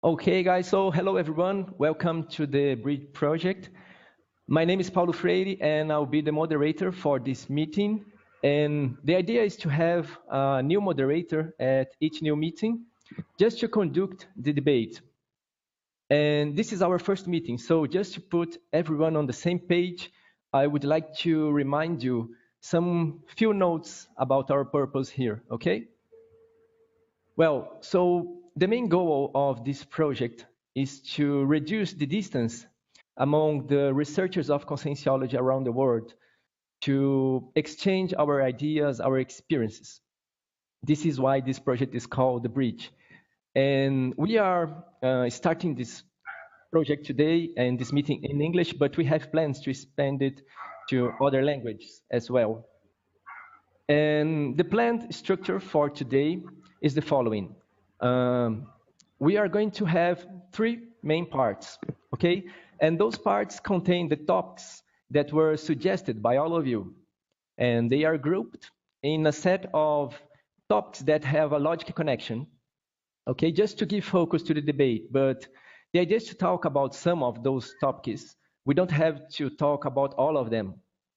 Okay, guys, so hello everyone. Welcome to the Bridge project. My name is Paulo Freire, and I'll be the moderator for this meeting. And the idea is to have a new moderator at each new meeting, just to conduct the debate. And this is our first meeting, so just to put everyone on the same page, I would like to remind you some few notes about our purpose here, okay? Well, so the main goal of this project is to reduce the distance among the researchers of conscienciology around the world, to exchange our ideas, our experiences. This is why this project is called The Bridge. And we are starting this project today and this meeting in English, but we have plans to expand it to other languages as well. And the planned structure for today is the following. We are going to have 3 main parts, okay? And those parts contain the topics that were suggested by all of you. And they are grouped in a set of topics that have a logical connection, okay? Just to give focus to the debate, but the idea is to talk about some of those topics. We don't have to talk about all of them,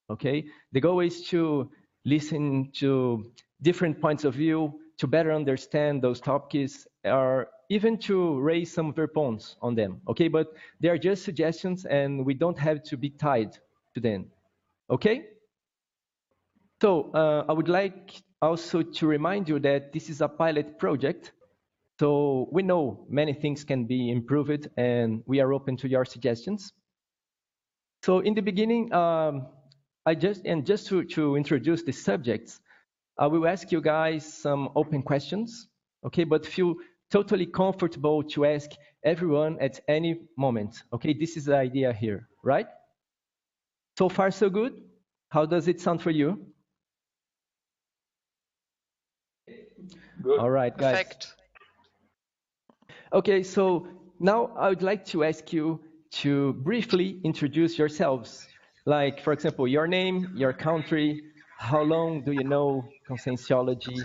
okay? The goal is to listen to different points of view, to better understand those topics, or even to raise some points on them, okay? But they are just suggestions, and we don't have to be tied to them, okay? So I would like also to remind you that this is a pilot project, so we know many things can be improved, and we are open to your suggestions. So in the beginning, just to introduce the subjects, I will ask you guys some open questions, okay? But feel totally comfortable to ask everyone at any moment, okay? This is the idea here, right? So far, so good? How does it sound for you? Good. All right, guys. Perfect. Okay, so now I would like to ask you to briefly introduce yourselves. Like, for example, your name, your country, how long do you know conscienciology,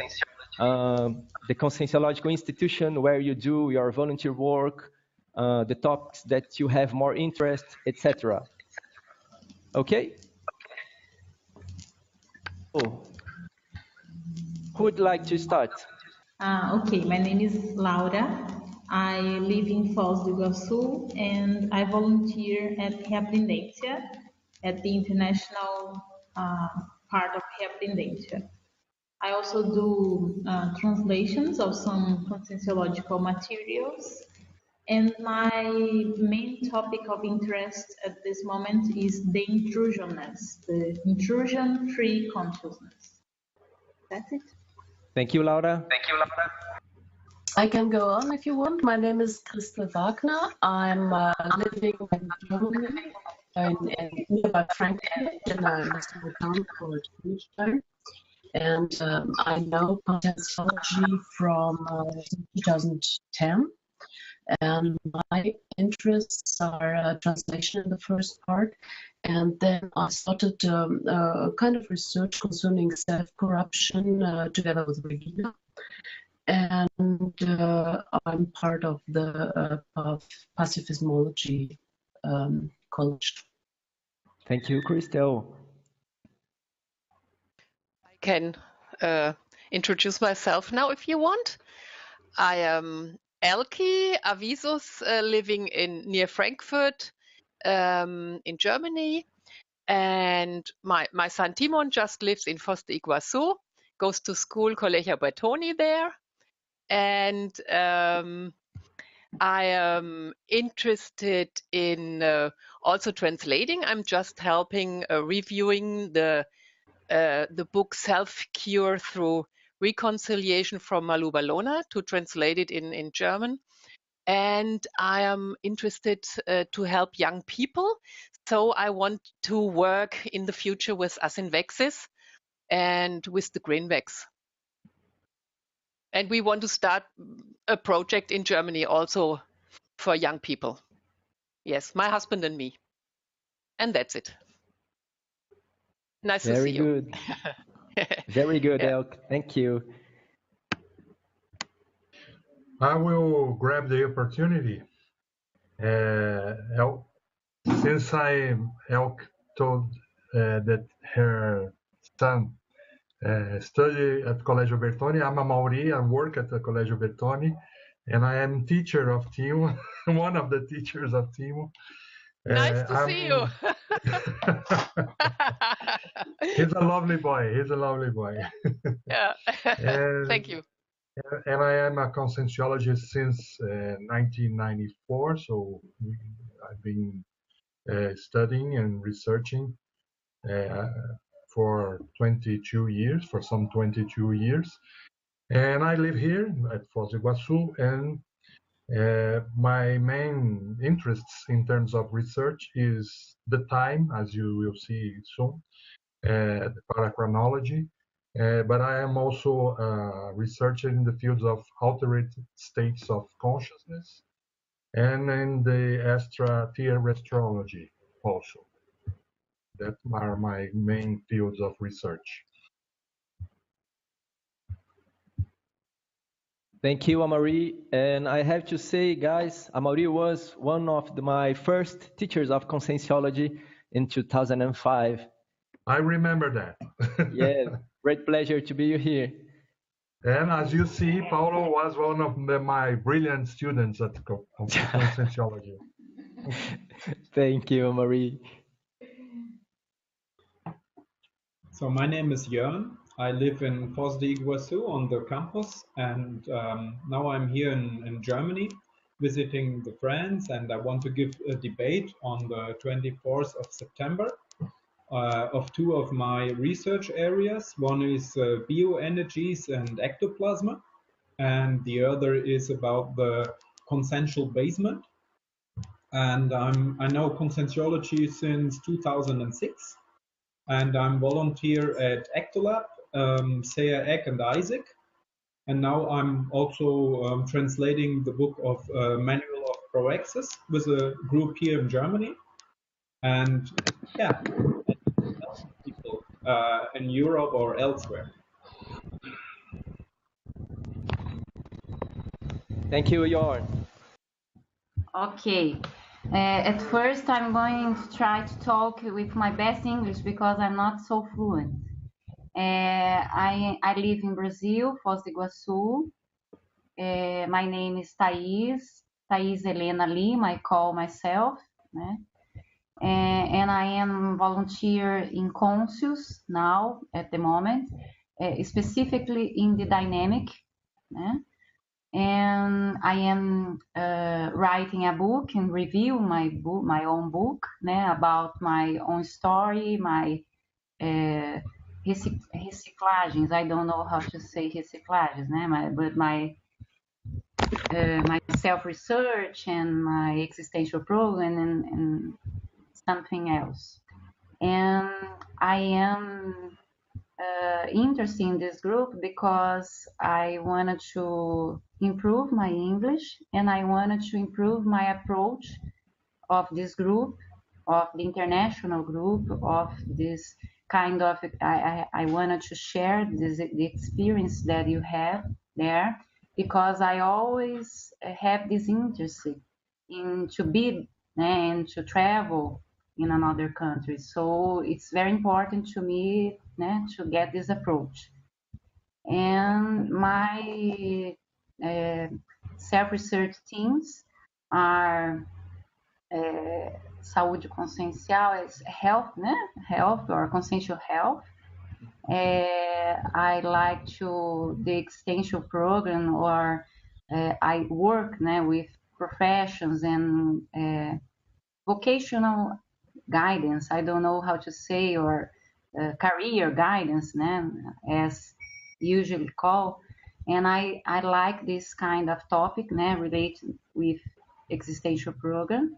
the conscienciological institution where you do your volunteer work, the topics that you have more interest, etc. Okay? Oh. Who would like to start? Okay, my name is Laura. I live in Foz do Iguaçu, and I volunteer at Reaprendência, at the international part of Reaprendência. I also do translations of some conscienciological materials, and my main topic of interest at this moment is the intrusionness, the intrusion-free consciousness. That's it. Thank you, Laura. Thank you, Laura. I can go on if you want. My name is Christel Wagner. I'm living in Germany, in nearby Frankfurt, and I'm a small town called München. And I know conscienciology from 2010. And my interests are translation in the first part, and then I started a kind of research concerning self-corruption together with Regina, and I'm part of the pacifismology college. Thank you, Christel. I can introduce myself now if you want. I am Elke Avisus, living near Frankfurt in Germany, and my son Timon just lives in Foz do Iguaçu, goes to school Colegio Bertoni there, and I am interested in also translating. I'm just helping reviewing the book Self-Cure Through Reconciliation from Malu Ballona to translate it in German. And I am interested to help young people. So I want to work in the future with Asinvexis and with the Greenvex. And we want to start a project in Germany also for young people. Yes, my husband and me. And that's it. Nice to see you. Very good. Very good, yeah. Elke. Thank you. I will grab the opportunity. Since Elke told that her son studied at Colégio Bertoni, I'm a Mauri, I work at the Colégio Bertoni, and I am teacher of Timo, one of the teachers of Timo. Nice to see you. He's a lovely boy. He's a lovely boy. Yeah. Thank you. And I am a conscientiologist since 1994. So I've been studying and researching for 22 years, for some 22 years. And I live here at Foz do Iguaçu, and my main interests in terms of research is the time, as you will see soon, the parachronology, but I am also a researcher in the fields of altered states of consciousness and in the extraterrestriology also. That are my main fields of research. Thank you, Amaury. And I have to say, guys, Amaury was one of my first teachers of conscientiology in 2005. I remember that. Yeah, great pleasure to be here. And as you see, Paulo was one of my brilliant students at conscientiology. Thank you, Amaury. So my name is Jörn. I live in Foz do Iguaçu on the campus, and now I'm here in Germany visiting the friends, and I want to give a debate on the 24th of September of two of my research areas. One is bioenergies and ectoplasma, and the other is about the consensual basement. And I know conscientiology since 2006. And I'm volunteer at Ectolab, Saya, Eck, and Isaac. And now I'm also translating the book of Manual of Proexis with a group here in Germany. And yeah, people in Europe or elsewhere. Thank you, Jörn. Okay. At first, I'm going to try to talk with my best English because I'm not so fluent. I live in Brazil, Foz do Iguaçu. My name is Thais Helena Lima, I call myself. And I am volunteer in Conscius now at the moment, specifically in the dynamic. And I am writing a book and review my own book about my own story, my reciclagens. I don't know how to say reciclagens, but my self-research and my existential program and something else. And I am interested in this group because I wanted to improve my English, and I wanted to improve my approach of this group, of the international group, of this kind of, I wanted to share the experience that you have there, because I always have this interest in to be and to travel in another country. So it's very important to me to get this approach. And my self-research teams are saúde consciencial, is health, health or consciential health. I like to the extension program, or I work with professions and vocational guidance. I don't know how to say, or career guidance, as usually called. And I like this kind of topic related with existential program.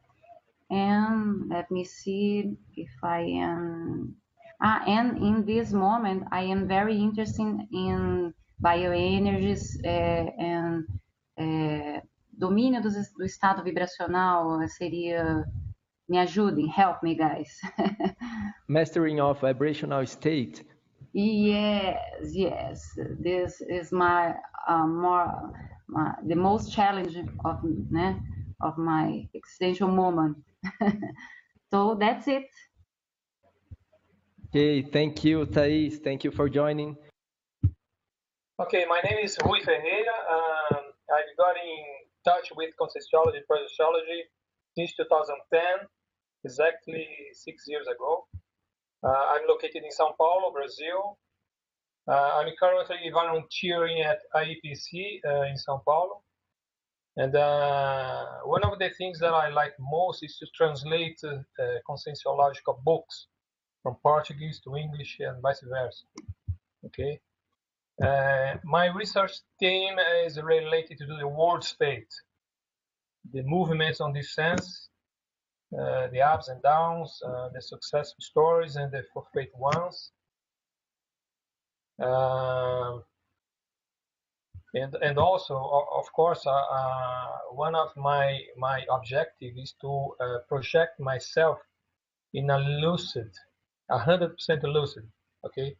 And let me see if I am. And in this moment, I am very interested in bioenergies and domínio do estado vibracional seria. Me ajudem, help me, guys. Mastering of vibrational state. Yes. This is my more the most challenging of my existential moment. So that's it. Okay, thank you, Thais. Thank you for joining. Okay, my name is Rui Ferreira. I've got in touch with conceptuology and projectology since 2010, exactly 6 years ago. I'm located in São Paulo, Brazil. I'm currently volunteering at IEPC in São Paulo. And one of the things that I like most is to translate conscienciological books from Portuguese to English and vice versa. Okay. My research theme is related to the world state, the movements on this sense, the ups and downs, the successful stories and the forfeit ones. And also, of course, one of my objectives is to project myself in a lucid, 100% lucid. Okay.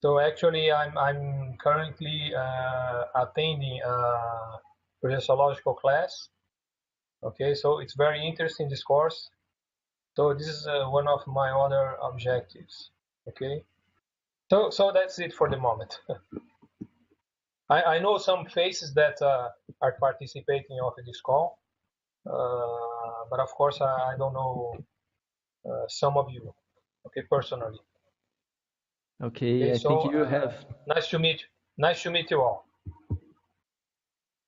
So actually, I'm currently attending a projectological class. Okay, so it's very interesting, this course. So this is one of my other objectives. Okay, so that's it for the moment. I know some faces that are participating of this call, but of course I don't know some of you. Okay, personally. Okay, I think you have. Nice to meet you all.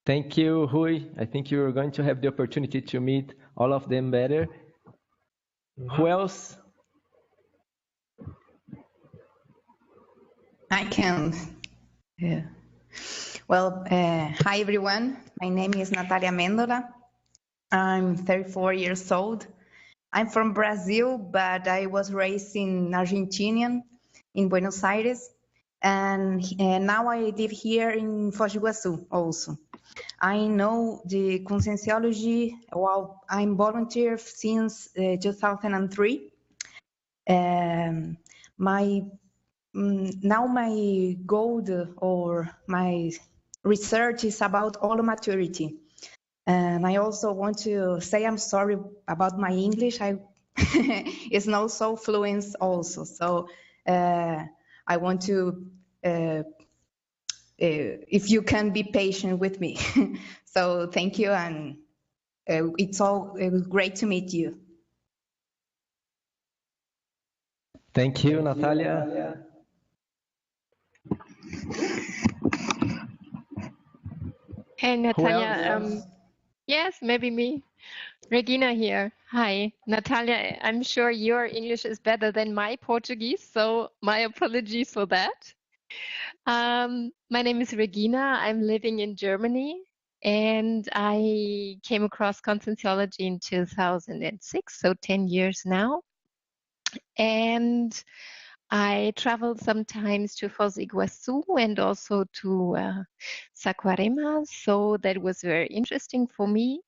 Thank you, Rui. I think you're going to have the opportunity to meet all of them better. Who else? I can. Yeah. Well, hi everyone. My name is Natalia Mendola. I'm 34 years old. I'm from Brazil, but I was raised in Argentina, in Buenos Aires, and now I live here in Foz do Iguaçu also. I know the conscienciology. Well, I'm volunteer since 2003. Now my goal or my research is about holomaturity. And I also want to say I'm sorry about my English. It's not so fluent also. So I want to, if you can be patient with me. So thank you, and it was great to meet you. Thank you, Natalia. Hey, Natalia. Yes, maybe me. Regina here. Hi, Natalia. I'm sure your English is better than my Portuguese, so my apologies for that. My name is Regina. I'm living in Germany, and I came across conscienciology in 2006, so 10 years now. And I traveled sometimes to Foz do Iguaçu and also to Saquarema, so that was very interesting for me.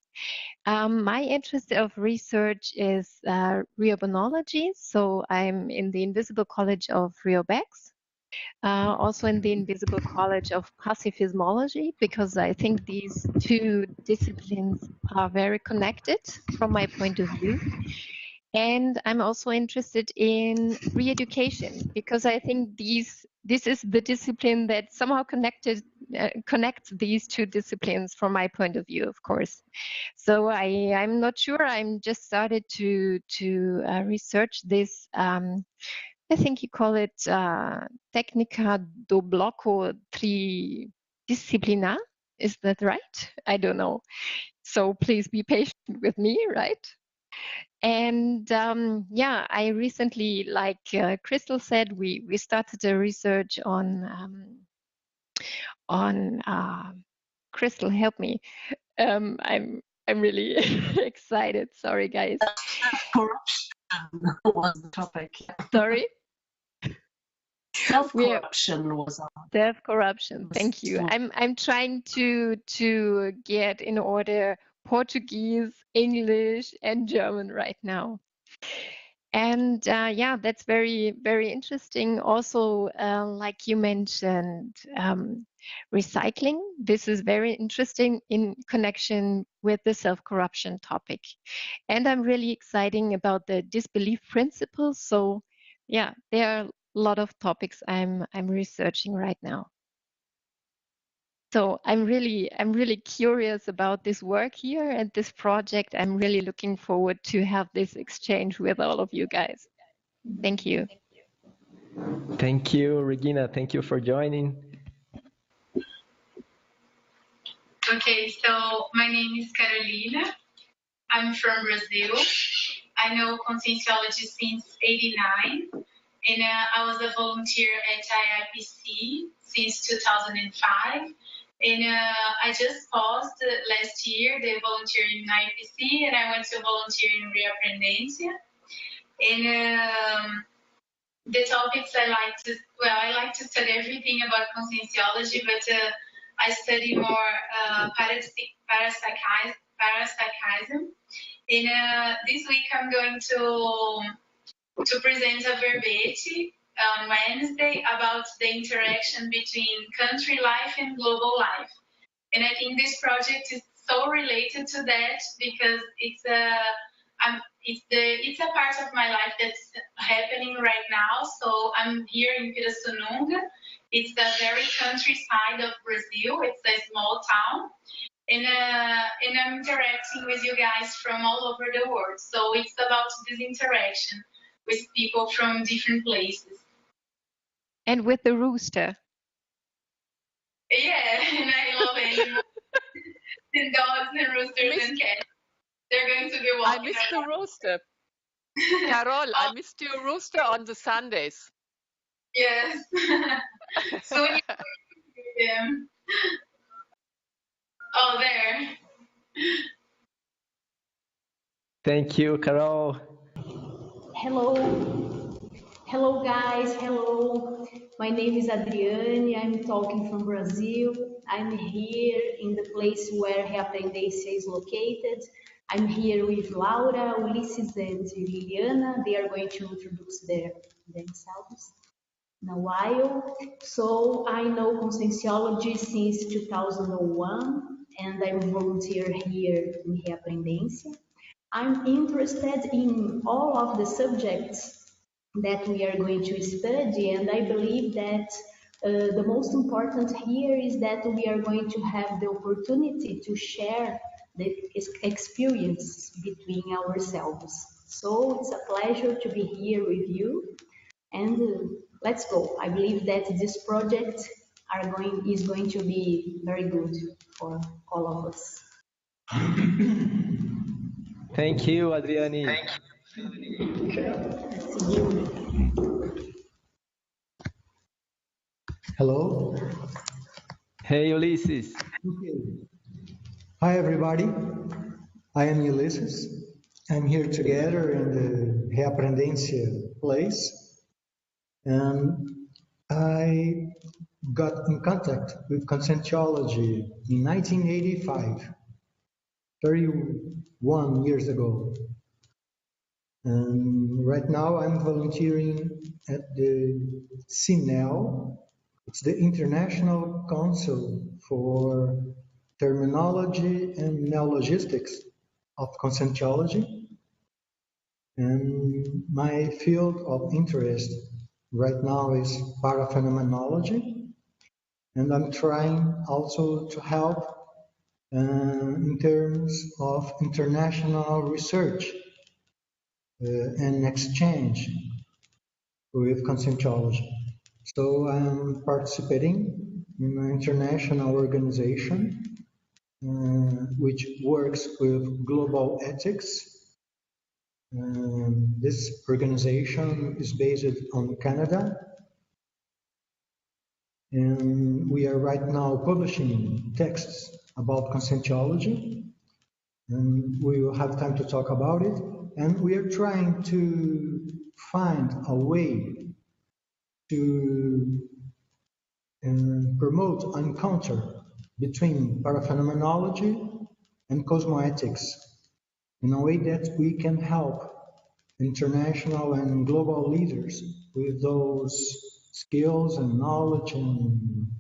My interest of research is rheobonology, so I'm in the Invisible College of Rheobex, also in the Invisible College of Pacifismology, because I think these two disciplines are very connected from my point of view. And I'm also interested in re-education, because I think this is the discipline that somehow connects these two disciplines from my point of view, of course. So I'm not sure. I'm just started to research this. I think you call it Técnica do Bloco Tridisciplinar. Is that right? I don't know. So please be patient with me, right? And yeah, I recently, like Crystal said, we started a research on Crystal, help me. I'm really excited. Sorry, guys. Corruption was the topic. Sorry. Self-corruption was on. Self-corruption. Thank you. I'm trying to get in order Portuguese, English, and German right now. And yeah, that's very, very interesting. Also, like you mentioned, recycling. This is very interesting in connection with the self-corruption topic. And I'm really excited about the disbelief principles. So yeah, there are a lot of topics I'm researching right now. So I'm really curious about this work here and this project. I'm really looking forward to have this exchange with all of you guys. Thank you. Thank you, Regina. Thank you for joining. Okay, so my name is Carolina. I'm from Brazil. I know conscientiology since '89, and I was a volunteer at IIPC since 2005. And I just paused last year the volunteering in IIPC, and I went to volunteer in Reaprendência. And the topics I like to study everything about conscientiology, but I study more parapsychism. And this week I'm going to present a verbete on Wednesday about the interaction between country life and global life. And I think this project is so related to that because it's a part of my life that's happening right now. So I'm here in Pirassununga. It's the very countryside of Brazil. It's a small town. And I'm interacting with you guys from all over the world. So it's about this interaction with people from different places. And with the rooster. Yeah, and I love animals. And dogs and roosters and cats. They're going to be walking. I missed the rooster. Carol, I missed your rooster on the Sundays. Yes. Soon you will see them. Oh, there. Thank you, Carol. Hello. Hello, guys. Hello. My name is Adriane. I'm talking from Brazil. I'm here in the place where Reaprendência is located. I'm here with Laura, Ulisses, and Liliana. They are going to introduce themselves in a while. So I know conscientiology since 2001, and I'm a volunteer here in Reaprendência. I'm interested in all of the subjects that we are going to study, and I believe that the most important here is that we are going to have the opportunity to share the experience between ourselves. So it's a pleasure to be here with you, and let's go. I believe that this project is going to be very good for all of us. Thank you, Adriane. Thank you. See you. Hello. Hey, Ulysses. Okay. Hi, everybody. I am Ulysses. I'm here together in the Reaprendência place. And I got in contact with conscientiology in 1985, 31 years ago. And right now I'm volunteering at the CINEL. It's the International Council for Terminology and Neologistics of Conscientiology. And my field of interest right now is paraphenomenology. And I'm trying also to help in terms of international research and exchange with conscientiology. So I'm participating in an international organization which works with global ethics. This organization is based on Canada. And we are right now publishing texts about conscientiology. And we will have time to talk about it. And we are trying to find a way to promote an encounter between paraphenomenology and cosmoethics in a way that we can help international and global leaders with those skills and knowledge in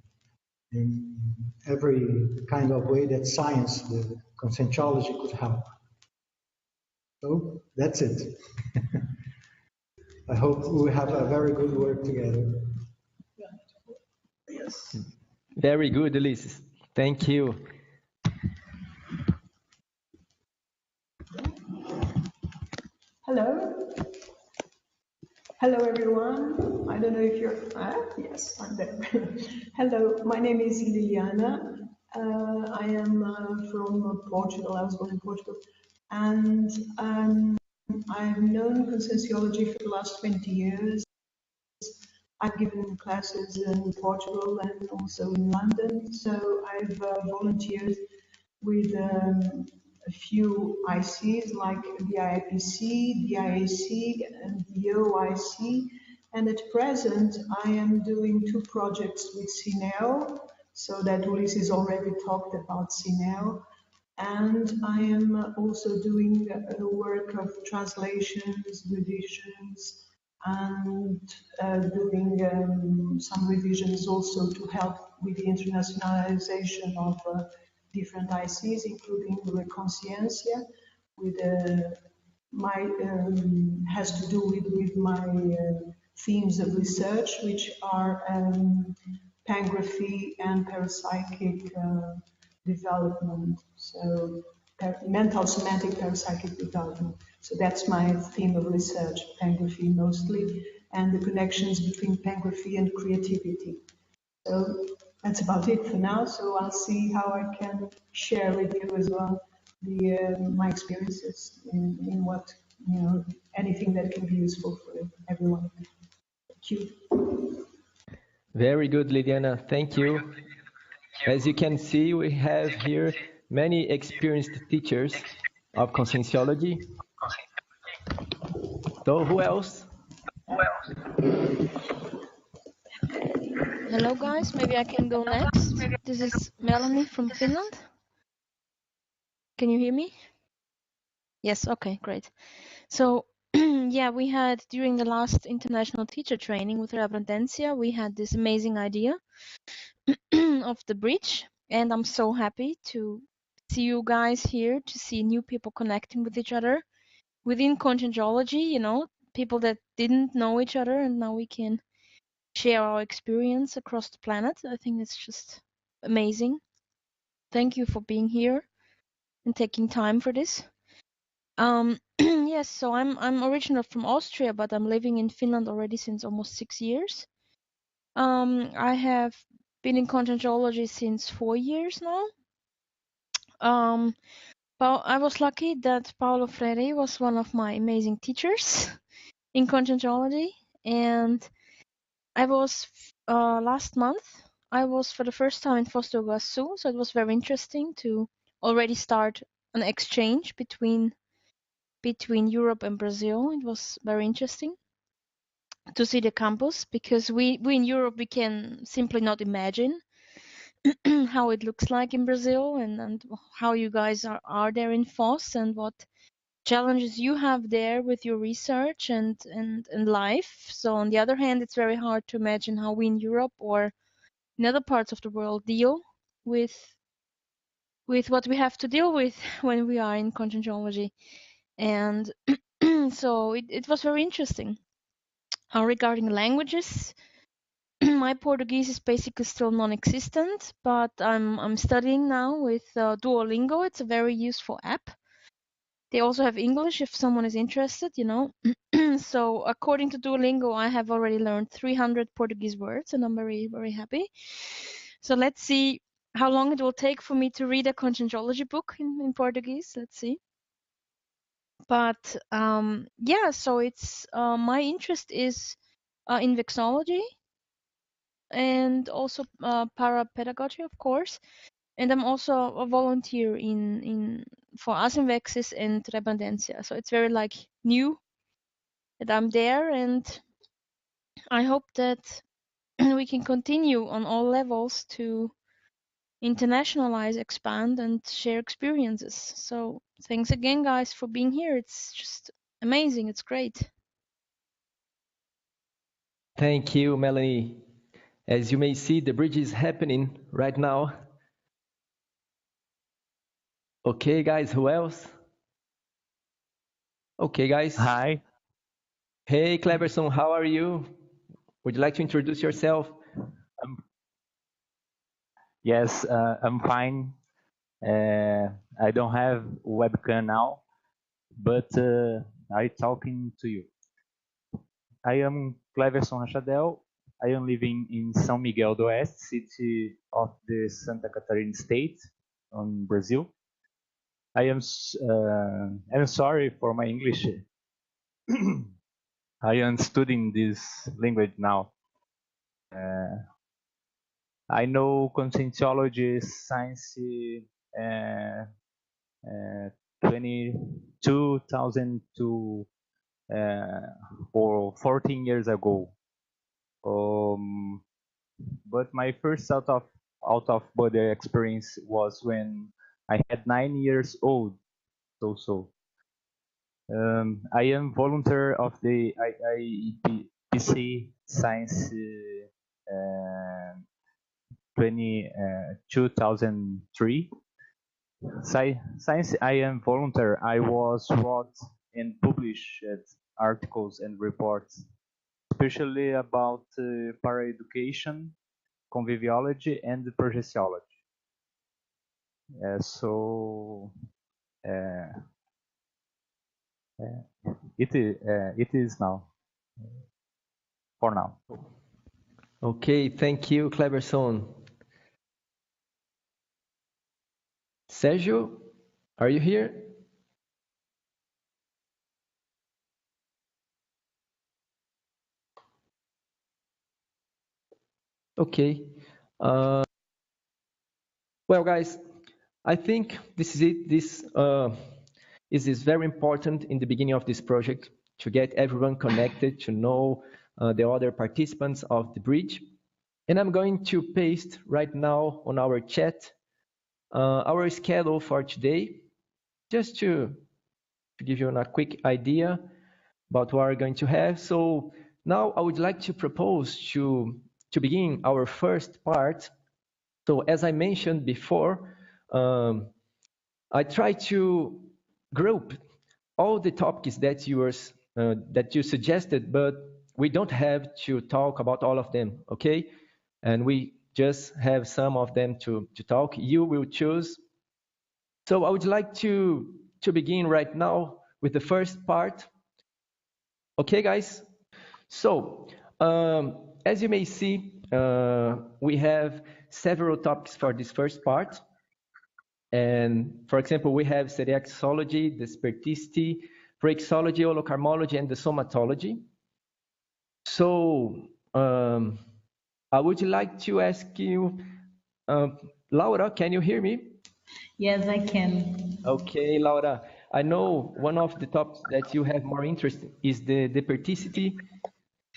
every kind of way that science, the conscientiology could help. So that's it. I hope we have a very good work together. Yes. Very good, Ulysses. Thank you. Hello. Hello, everyone. I don't know if you're, yes, I'm there. Hello, my name is Liliana. I am from Portugal. I was born in Portugal. And I've known conscientiology for the last 20 years. I've given classes in Portugal and also in London. So I've volunteered with a few ICs like the IIPC, the IAC, and the OIC. And at present, I am doing 2 projects with CINEO, so that Ulysses already talked about CINEO. And I am also doing a work of translations, revisions, and doing some revisions also to help with the internationalization of different ICs, including the consciência, with my has to do with my themes of research, which are pangraphy and parapsychic development. So mental semantic parapsychic development. So that's my theme of research, pangraphy mostly, and the connections between pangraphy and creativity. So that's about it for now. So I'll see how I can share with you as well my experiences in what, anything that can be useful for everyone. Thank you. Very good, Liliana. Thank you. As you can see, we have here many experienced teachers of conscientiology. So who else? Hello guys, maybe I can go next. This is Melanie from Finland. Can you hear me? Yes, okay, great. So yeah, we had during the last international teacher training with Reverdentia, we had this amazing idea of the bridge, and I'm so happy to see you guys here, to see new people connecting with each other within conscientiology, people that didn't know each other, and now we can share our experience across the planet. I think it's just amazing. Thank you for being here and taking time for this. Yes, so I'm originally from Austria, but I'm living in Finland already since almost 6 years. I have been in conscientiology since 4 years now. But I was lucky that Paulo Freire was one of my amazing teachers in conscientiology, and I was last month. I was for the first time in Foz do Iguaçu, so it was very interesting to already start an exchange between Europe and Brazil. It was very interesting to see the campus, because we in Europe, we can simply not imagine how it looks like in Brazil, and how you guys are there in Foz, and what challenges you have there with your research and life. So on the other hand, it's very hard to imagine how we in Europe or in other parts of the world deal with what we have to deal with when we are in conscientiology. And so it was very interesting. Regarding languages, my Portuguese is basically still non-existent, but I'm studying now with Duolingo. It's a very useful app. They also have English if someone is interested, So according to Duolingo, I have already learned 300 Portuguese words, and I'm very, very happy. So let's see how long it will take for me to read a conscientiology book in Portuguese. Let's see. But yeah, so it's my interest is in vexology and also parapedagogy, of course. And I'm also a volunteer for Asimvexis and Rebandencia. So it's very new that I'm there, and I hope that we can continue on all levels to internationalize, expand, and share experiences. So thanks again, guys, for being here. It's just amazing. It's great. Thank you, Melanie. As you may see, the bridge is happening right now. Okay, guys, who else? Okay, guys. Hi. Hey, Cleverson, how are you? Would you like to introduce yourself? Yes, I'm fine. I don't have webcam now, but I'm talking to you. I am Cleverson Rachadel. I am living in São Miguel do Oeste, city of the Santa Catarina state in Brazil. I'm sorry for my English. I am studying this language now. I know conscientiology science 2002 or 14 years ago. But my first out of body experience was when I had 9 years old. I am volunteer of the IEPC Science 2003. Since I am volunteer, I was wrote and published articles and reports, especially about paraeducation, conviviology, and projectiology. It is now, for now. Okay, thank you, Cleverson. Sergio, are you here? Okay. Well, guys, I think this is it. This is very important in the beginning of this project to get everyone connected, to know the other participants of the bridge. And I'm going to paste right now on our chat our schedule for today, just to give you a quick idea about what we're going to have. So now I would like to propose to begin our first part. So as I mentioned before, I try to group all the topics that you suggested, but we don't have to talk about all of them, okay? And we just have some of them to talk. You will choose. So I would like to begin right now with the first part. Okay, guys? So as you may see, we have several topics for this first part. And for example, we have seriaxology, the sperticity, praxeology, holocarmology, and the somatology. So I would like to ask you, Laura, can you hear me? Yes, I can. Okay, Laura. I know one of the topics that you have more interest in is the deperticity.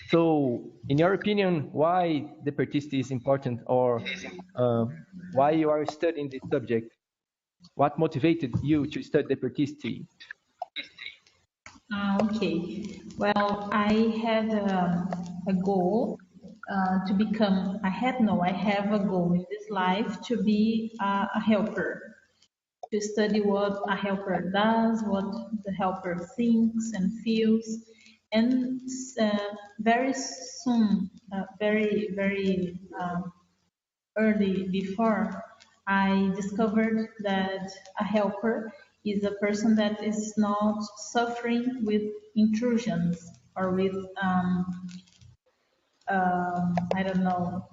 So in your opinion, why deperticity is important, or why you are studying this subject? What motivated you to study deperticity? Okay. Well, I had a goal to become, I have a goal in this life to be a helper, to study what a helper does, what the helper thinks and feels. And very soon, very early before, I discovered that a helper is a person that is not suffering with intrusions or with, I don't know,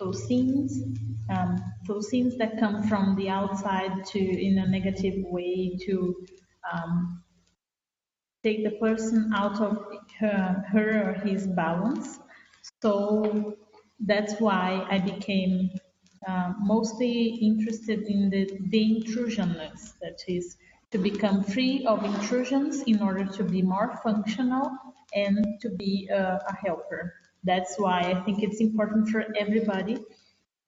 those things that come from the outside to, in a negative way, to take the person out of her or his balance. So that's why I became mostly interested in the intrusionless, that is, to become free of intrusions in order to be more functional and to be a helper. That's why I think it's important for everybody,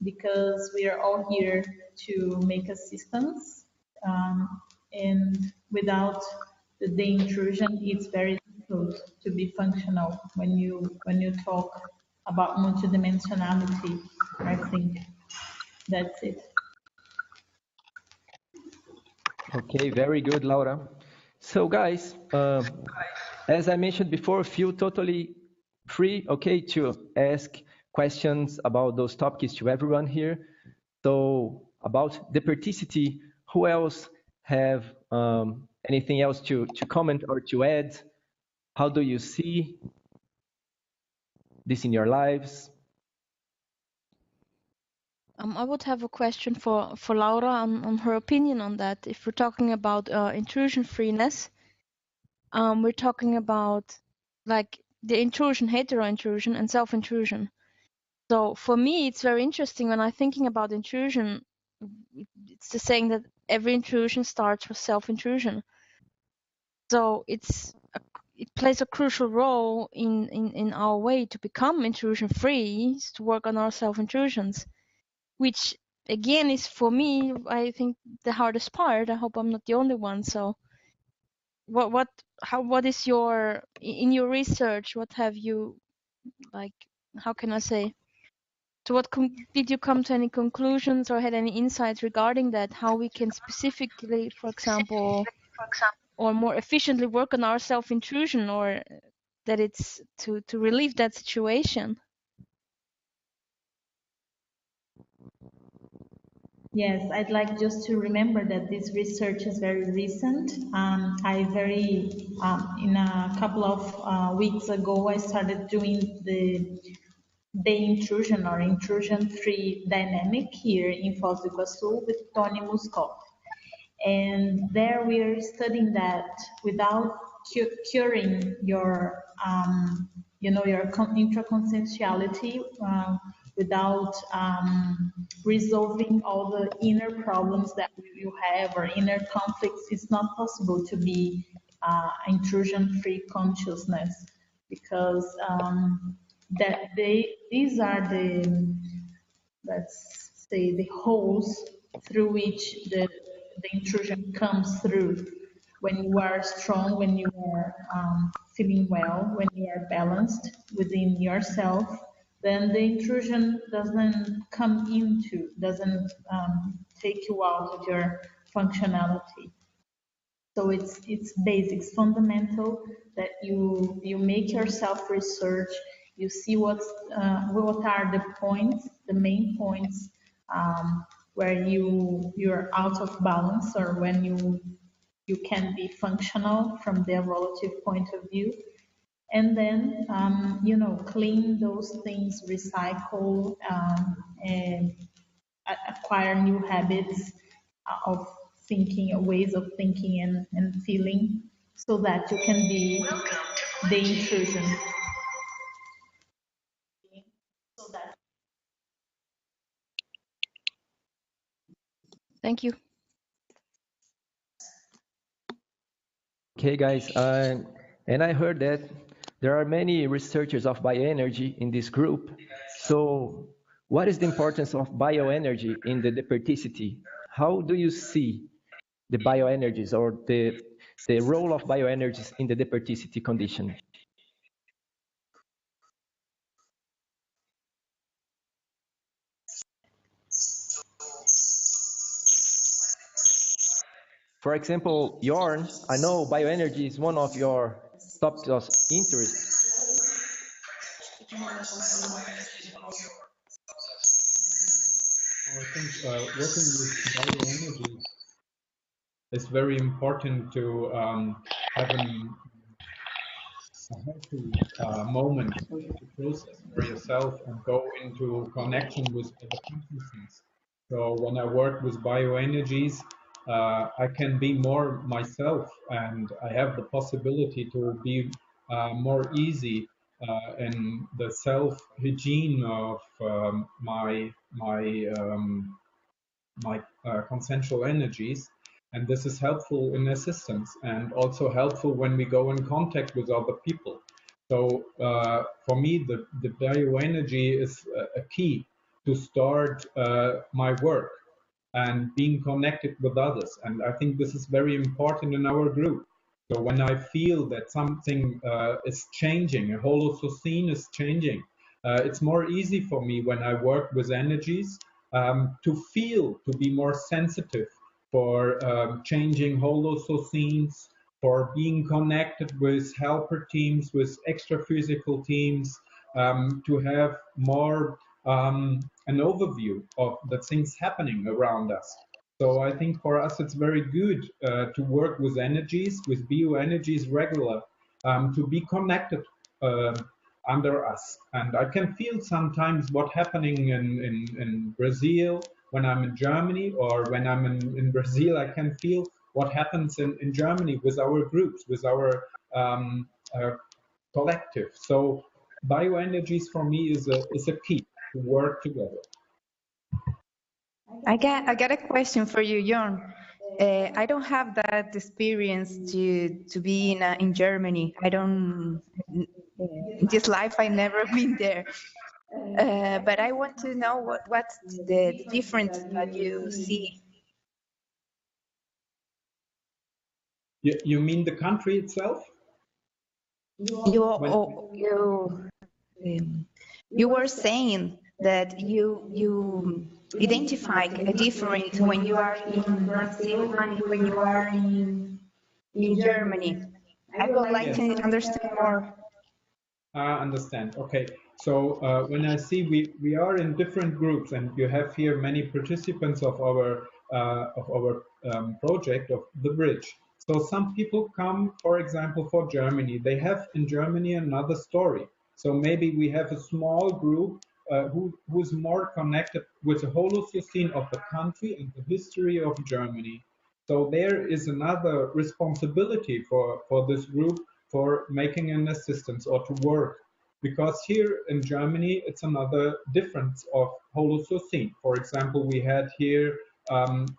because we are all here to make assistance, and without the intrusion, it's very difficult to be functional when you talk about multidimensionality. I think that's it. Okay, very good, Laura. So guys, as I mentioned before, feel totally free, okay, to ask questions about those topics to everyone here. So about the particity, who else have anything else to comment or to add? How do you see this in your lives? I would have a question for Laura on her opinion on that. If we're talking about intrusion freeness, we're talking about like the intrusion, hetero intrusion, and self intrusion. So for me, it's very interesting when I'm thinking about intrusion. It's the saying that every intrusion starts with self intrusion. So it plays a crucial role in our way to become intrusion free, to work on our self intrusions, which again is for me, I think, the hardest part. I hope I'm not the only one. So what is your, in your research, what have you, like, how can I say, to what did you come to any conclusions or had any insights regarding that, how we can specifically, for example, or more efficiently work on our self intrusion, or that it's to relieve that situation? Yes, I'd like just to remember that this research is very recent. In a couple of weeks ago, I started doing the intrusion or intrusion-free dynamic here in Foz do Iguaçu with Tony Muscoff. And there we are studying that without curing your, your intraconscientiality, without resolving all the inner problems that you have or inner conflicts, it's not possible to be intrusion-free consciousness, because these are the, let's say, the holes through which the intrusion comes through. When you are strong, when you are feeling well, when you are balanced within yourself, then the intrusion doesn't come into, doesn't take you out of your functionality. So it's basic, it's fundamental that you make your self-research, you see what are the points, the main points where you're out of balance, or when you can be functional from the evolutive point of view. And then, clean those things, recycle, and acquire new habits of thinking, ways of thinking and feeling, so that you can be the intrusion. Thank you. Okay, guys, and I heard that there are many researchers of bioenergy in this group. So what is the importance of bioenergy in the deperticity? How do you see the bioenergies, or the role of bioenergies in the deperticity condition? For example, Jorn, I know bioenergy is one of your topics of interest. I think working with bioenergy is very important to have a healthy moment to process for yourself and go into connection with other consciousness. So when I work with bioenergies, I can be more myself, and I have the possibility to be more easy in the self-hygiene of my consensual energies. And this is helpful in assistance, and also helpful when we go in contact with other people. So for me, the bioenergy is a key to start my work and being connected with others. And I think this is very important in our group. So when I feel that something is changing, a holocene is changing, it's more easy for me when I work with energies to feel, to be more sensitive for changing holocenes, for being connected with helper teams, with extra-physical teams, to have more an overview of the things happening around us. So I think for us it's very good to work with energies, with bioenergies regular, to be connected under us. And I can feel sometimes what's happening in Brazil when I'm in Germany, or when I'm in Brazil, I can feel what happens in Germany with our groups, with our collective. So bioenergies for me is a key to work together. I got a question for you, Jon. I don't have that experience to be in Germany. I don't. In this life, I never been there. But I want to know what's the difference that you see. You mean the country itself? You were saying that you identify a difference when you are in Brazil and when you are in Germany. I would like to understand more. Understand. Okay. So when I see we are in different groups, and you have here many participants of our project of the bridge. So some people come, for example, for Germany. They have in Germany another story. So maybe we have a small group who's more connected with the holocene of the country and the history of Germany. So there is another responsibility for this group for making an assistance or to work. Because here in Germany, it's another difference of holocene. For example, we had here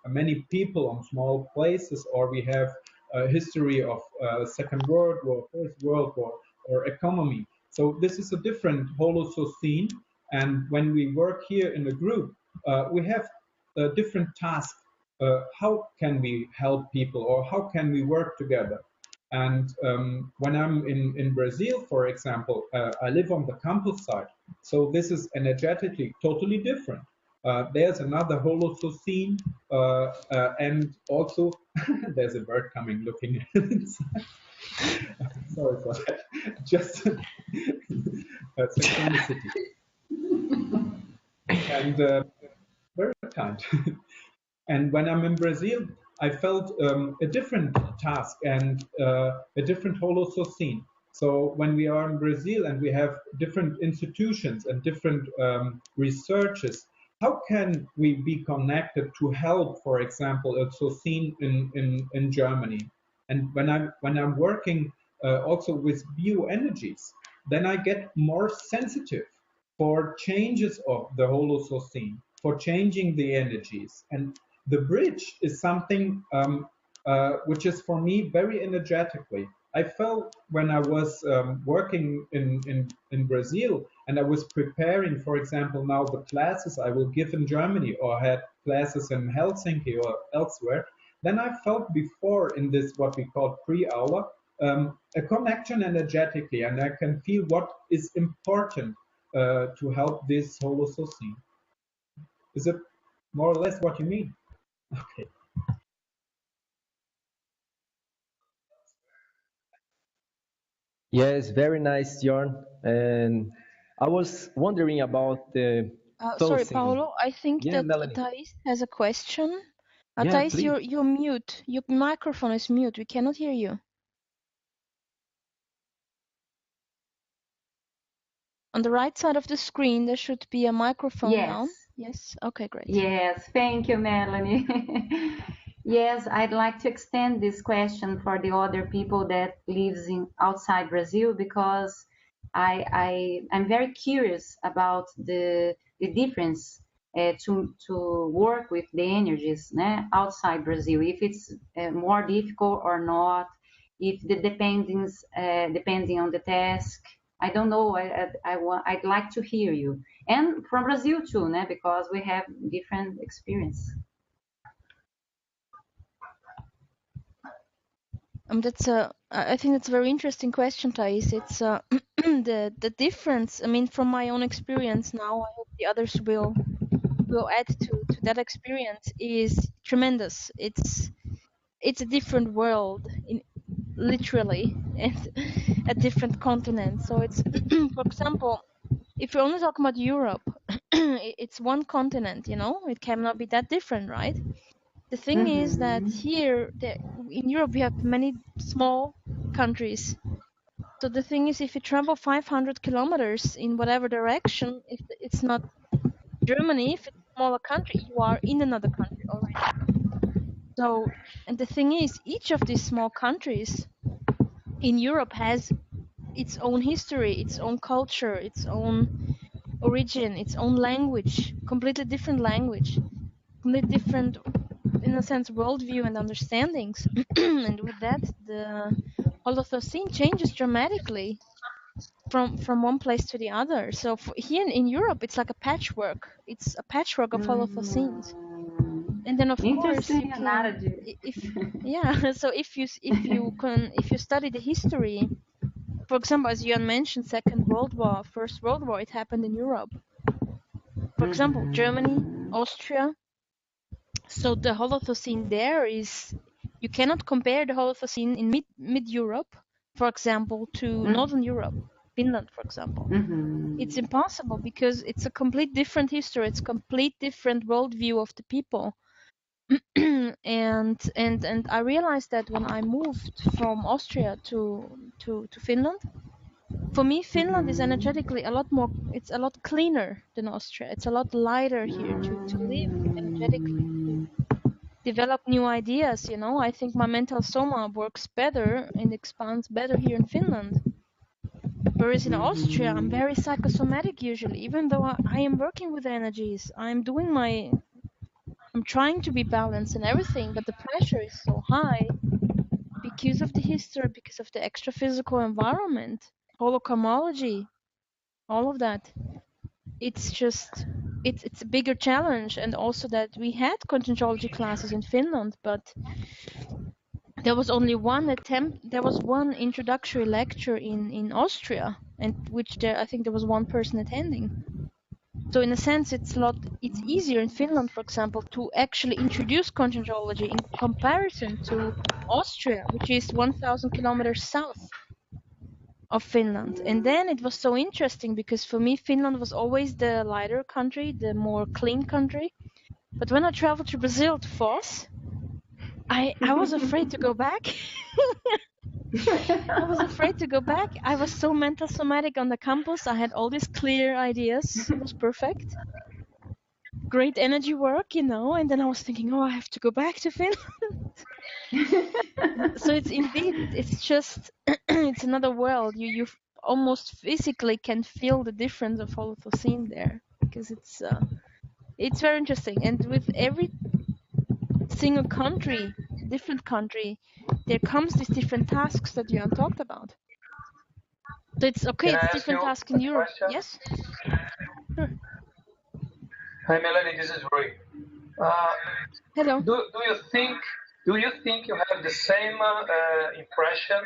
many people on small places, or we have a history of Second World War, First World War, or economy. So this is a different holocene. And when we work here in a group, we have a different task. How can we help people, or how can we work together? And when I'm in Brazil, for example, I live on the campus side. So this is energetically totally different. There's another holocene, and also there's a bird coming looking inside. Sorry for that. Just synchronicity. And very kind. And when I'm in Brazil, I felt a different task and a different holocene. So when we are in Brazil and we have different institutions and different researches, how can we be connected to help, for example, a sociene in Germany? And when I'm working also with bioenergies, then I get more sensitive for changes of the holocene, for changing the energies. And the bridge is something which is for me very energetically. I felt when I was working in Brazil, and I was preparing, for example, now the classes I will give in Germany, or had classes in Helsinki or elsewhere, then I felt before in this what we call pre-hour, a connection energetically, and I can feel what is important to help this holocene. Is it more or less what you mean? Okay. Yes, very nice, Jorn. And I was wondering about the Sorry, closing. Paulo. I think that Melanie. Thais has a question. Yeah, Thais, please. you're mute. Your microphone is mute. We cannot hear you. On the right side of the screen, there should be a microphone now. Yes. Okay, great. Yes, thank you, Melanie. Yes, I'd like to extend this question for the other people that lives in outside Brazil, because I'm very curious about the difference to work with the energies outside Brazil, if it's more difficult or not, if the depending on the task. I don't know. I'd like to hear you, and from Brazil too, because we have different experience. I think that's a very interesting question, Thais. It's the difference. I mean, from my own experience now, I hope the others will add to that experience, is tremendous. It's a different world, literally, and a different continent. So it's, for example, if you're only talking about Europe, it's one continent. You know, it cannot be that different, right? The thing is that here, in Europe, we have many small countries. So the thing is, if you travel 500 kilometers in whatever direction, if it's not Germany, if it's a smaller country, you are in another country already. So, and the thing is, each of these small countries in Europe has its own history, its own culture, its own origin, its own language, completely different language, completely different, in a sense, worldview and understandings. And with that, the Holocene changes dramatically from one place to the other. So here in Europe, it's like a patchwork. It's a patchwork of Holocenes. And then of course you can, so if you study the history, for example, as Jan mentioned, Second World War, First World War, it happened in Europe. For example, Germany, Austria. So the Holocene there is, you cannot compare the Holocene in mid Europe, for example, to Northern Europe, Finland, for example. It's impossible because it's a complete different history. It's a complete different worldview of the people. and I realized that when I moved from Austria to Finland, for me, Finland is energetically a lot more, it's a lot cleaner than Austria. It's a lot lighter here to live energetically, to develop new ideas, you know. I think my mental soma works better and expands better here in Finland. Whereas in Austria, I'm very psychosomatic usually, even though I am working with energies. I'm trying to be balanced and everything, but the pressure is so high because of the history, because of the extra physical environment, holochromology, all of that. It's just, it's a bigger challenge. And also that we had contingentology classes in Finland, but there was only one attempt, there was one introductory lecture in Austria, and which I think there was one person attending. So in a sense, it's easier in Finland, for example, to actually introduce contingentology in comparison to Austria, which is 1,000 kilometers south of Finland. And then it was so interesting because for me, Finland was always the lighter country, the more clean country. But when I traveled to Brazil, to Foz, I was afraid to go back. I was afraid to go back. I was so mental somatic on the campus. I had all these clear ideas. It was perfect. Great energy work, you know. And then I was thinking, oh, I have to go back to Finland. So it's indeed, it's just, it's another world. You almost physically can feel the difference of Holocene there, because it's very interesting. And with every single country, different country, there comes these different tasks that Jan talked about. So it's okay, it's different tasks in Europe. Yes? Sure. Hi, Melanie, this is Rui. Hello. Do you think you have the same impression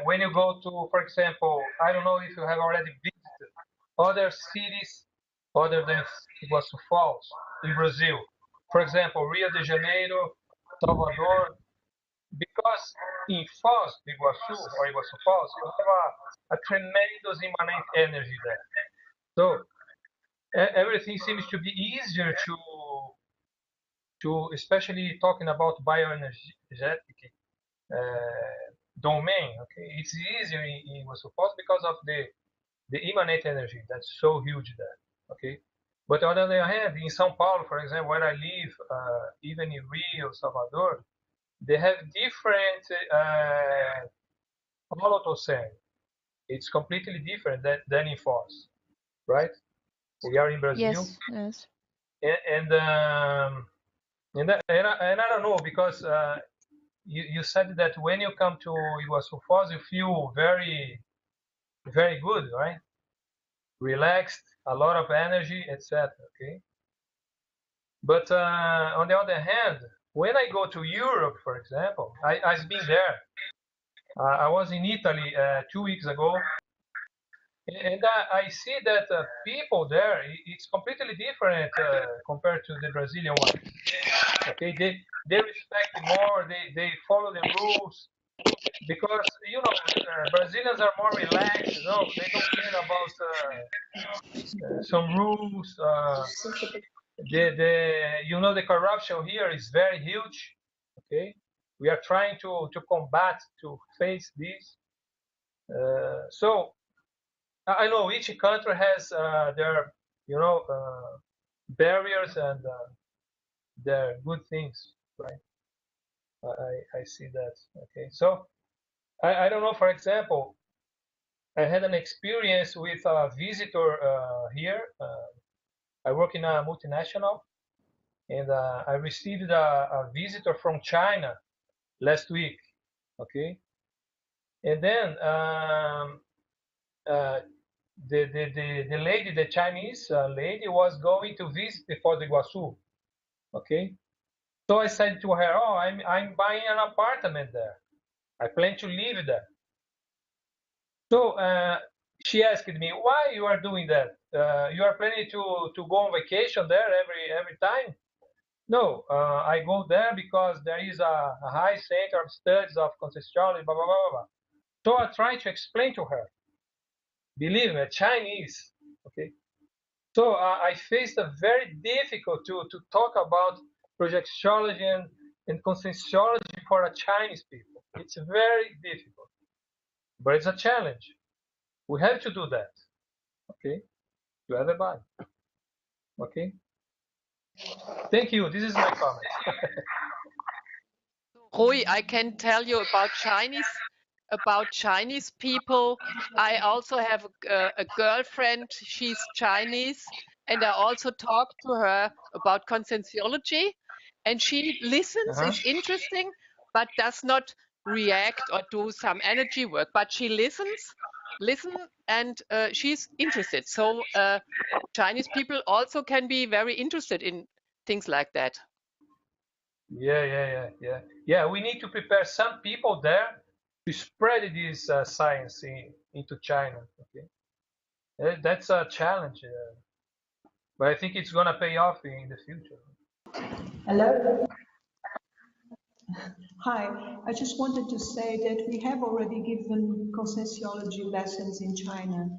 when you go to, for example, I don't know if you have already visited other cities other than Iguaçu Falls in Brazil? For example, Rio de Janeiro, Salvador, because in Foz do Iguaçu or Iguaçu Falls, you have a tremendous immanent energy there. So everything seems to be easier to especially talking about bioenergetic domain. Okay, it's easier in Iguaçu Falls because of the immanent energy that's so huge there. Okay, but on the other hand, in São Paulo, for example, where I live, even in Rio, Salvador, they have different holocene. It's completely different than in Foz, right? We are in Brazil. Yes, yes. And I don't know, because you said that when you come to Iguaçu Falls, you feel very, very good, right? Relaxed, a lot of energy, etc. Okay. But on the other hand, when I go to Europe, for example, I've been there. I was in Italy 2 weeks ago, and I see that people there, it's completely different compared to the Brazilian one. Okay, they respect more, they follow the rules, because you know Brazilians are more relaxed. You know, they don't care about some rules. The corruption here is very huge. Okay, we are trying to combat, to face this. So I know each country has their barriers and their good things, right? I see that. Okay, so I don't know. For example, I had an experience with a visitor here. I work in a multinational, and I received a visitor from China last week. Okay, and then the lady, the Chinese lady, was going to visit the Foz do Iguaçu. Okay, so I said to her, "Oh, I'm buying an apartment there. I plan to live there." So she asked me, "Why you are doing that? You are planning to go on vacation there every time?" No, I go there because there is a high center of studies of conceptuality, blah, blah, blah, blah. So I try to explain to her. Believe me, Chinese, okay? So I faced a very difficult to talk about projectiology and conceptuology for a Chinese people. It's very difficult, but it's a challenge. We have to do that, okay? To everybody, okay? Thank you. This is my comment. Rui, I can tell you about Chinese people. I also have a girlfriend. She's Chinese, and I also talk to her about conscientiology, and she listens. It's interesting, but does not react or do some energy work. But she listens, and she's interested. So Chinese people also can be very interested in things like that. Yeah. We need to prepare some people there to spread this science into China. Okay, that's a challenge, but I think it's gonna pay off in the future. Hello. Hi, I just wanted to say that we have already given conscientiology lessons in China,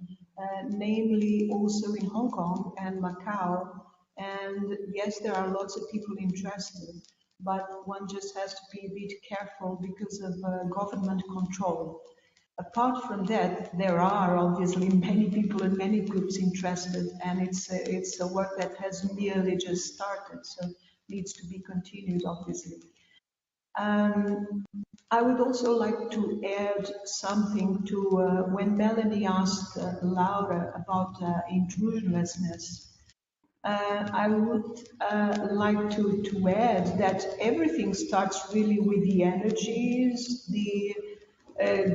namely also in Hong Kong and Macau. And yes, there are lots of people interested, but one just has to be a bit careful because of government control. Apart from that, there are obviously many people and many groups interested, and it's a work that has merely just started, so needs to be continued, obviously. I would also like to add something to when Melanie asked Laura about intrusionlessness. I would like to add that everything starts really with the energies, the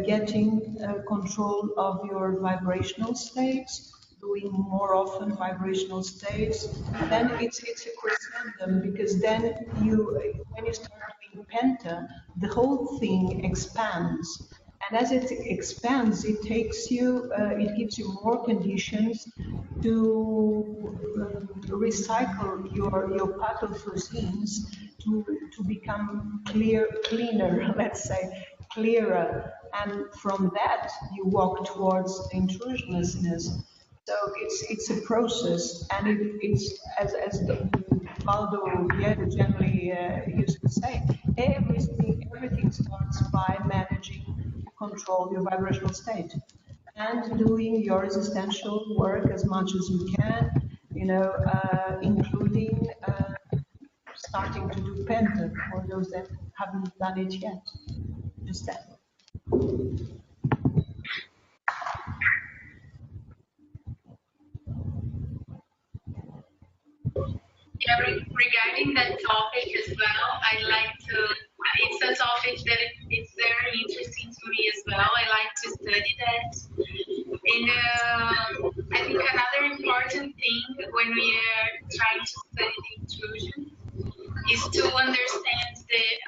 getting control of your vibrational states, doing more often vibrational states. Then it's a crescendo, because then when you start doing penta, the whole thing expands. And as it expands, it takes you, it gives you more conditions to recycle your pathophysiques to become cleaner, let's say, clearer. And from that, you walk towards intrusionlessness. So it's a process, and it's as Paulo generally used to say, everything starts by managing to control your vibrational state and doing your existential work as much as you can, including starting to do penta for those that haven't done it yet. Just that. Yeah, regarding that topic as well, I like to, it's a topic that it's very interesting to me as well. I like to study that. And I think another important thing when we are trying to study the intrusion is to understand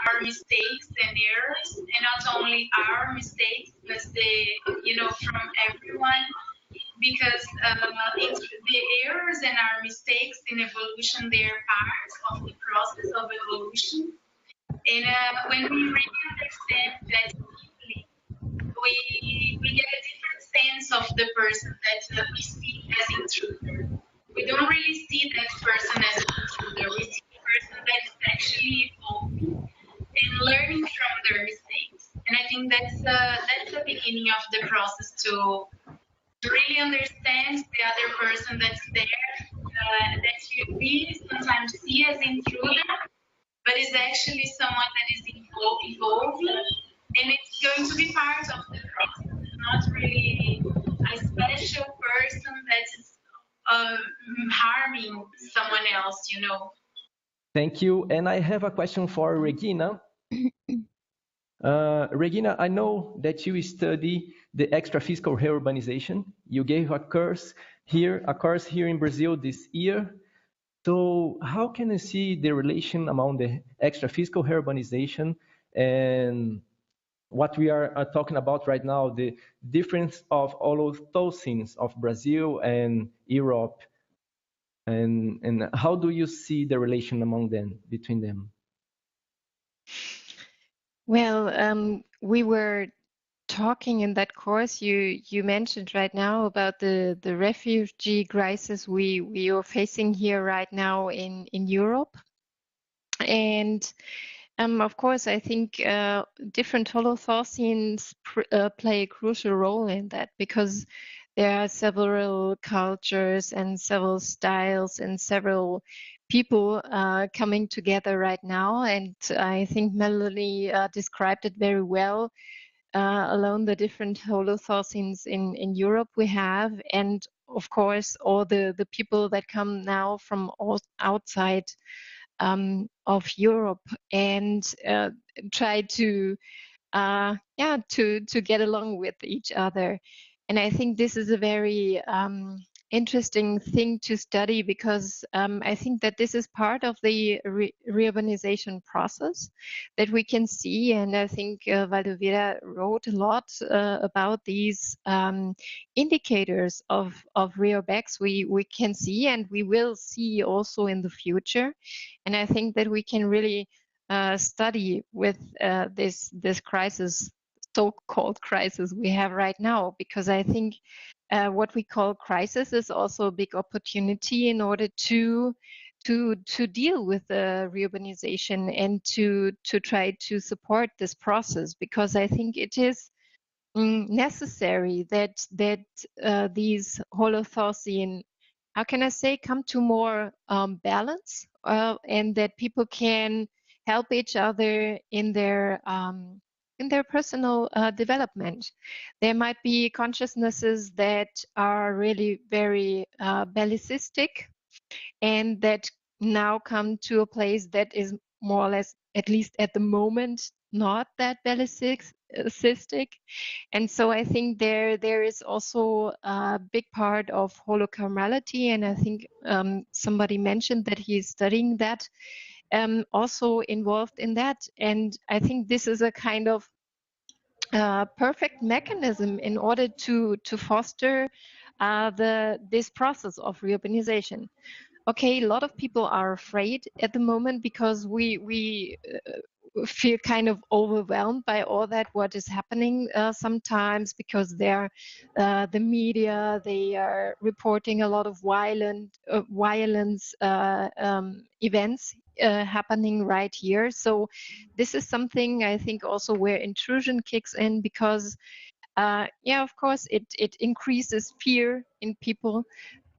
our mistakes and errors, and not only our mistakes, but from everyone, because the errors and our mistakes in evolution, they are parts of the process of evolution. And when we really understand that deeply, we get a different sense of the person that we see as intruder. We don't really see that person as an intruder. We see a person that is actually evolving and learning from their mistakes. And I think that's the beginning of the process to really understand the other person that's there, that we sometimes see as intruder, but is actually someone that is evolving, and it's going to be part of the process. It's not really a special person that is harming someone else, Thank you. And I have a question for Regina. Regina, I know that you study the extraphysical reurbanization. You gave a course here in Brazil this year. So how can you see the relation among the extraphysical reurbanization and what we are talking about right now, the difference of Holothocene of Brazil and Europe, and how do you see the relation between them? Well, we were talking in that course you mentioned right now about the refugee crisis we are facing here right now in Europe, and of course I think different Holothocene play a crucial role in that, because there are several cultures and several styles and several people coming together right now, and I think Melanie described it very well. Along the different Holothocenes in Europe we have, and of course all the people that come now from outside of Europe and try to get along with each other. And I think this is a very interesting thing to study, because I think that this is part of the reurbanization process that we can see. And I think Valdovira wrote a lot about these indicators of reurbacks we can see and we will see also in the future. And I think that we can really study with this crisis, so-called crisis we have right now, because I think what we call crisis is also a big opportunity in order to deal with the reurbanization and to try to support this process, because I think it is necessary that these Holothocene, how can I say, come to more balance, and that people can help each other in their personal development. There might be consciousnesses that are really very bellicistic, and that now come to a place that is more or less, at least at the moment, not that bellicistic. And so I think there is also a big part of holocamerality, and I think somebody mentioned that he's studying that, also involved in that. And I think this is a kind of perfect mechanism in order to foster this process of reurbanization. Okay, a lot of people are afraid at the moment because we feel kind of overwhelmed by all that what is happening sometimes, because they're the media, they are reporting a lot of violence events happening right here. So this is something I think also where intrusion kicks in, because of course it increases fear in people.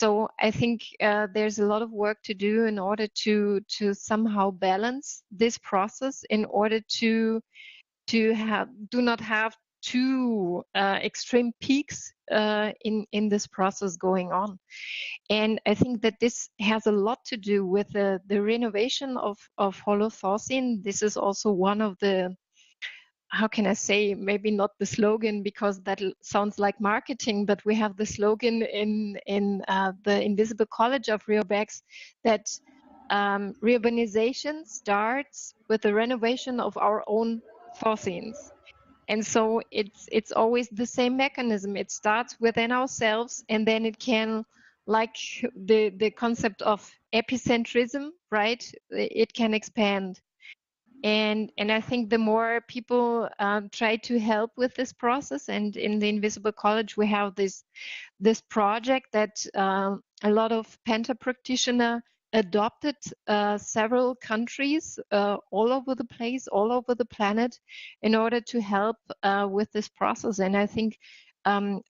So I think there's a lot of work to do in order to somehow balance this process, in order to do not have two extreme peaks in this process going on. And I think that this has a lot to do with the renovation of Holothocene. This is also one of the, how can I say, maybe not the slogan, because that sounds like marketing, but we have the slogan in the Invisible College of Reurbacks that reurbanization starts with the renovation of our own fossils. And so it's always the same mechanism. It starts within ourselves, and then it can, like the concept of epicentrism, right? It can expand. And I think the more people try to help with this process, and in the Invisible College we have this project that a lot of Penta practitioners adopted several countries all over the place, all over the planet, in order to help with this process. And I think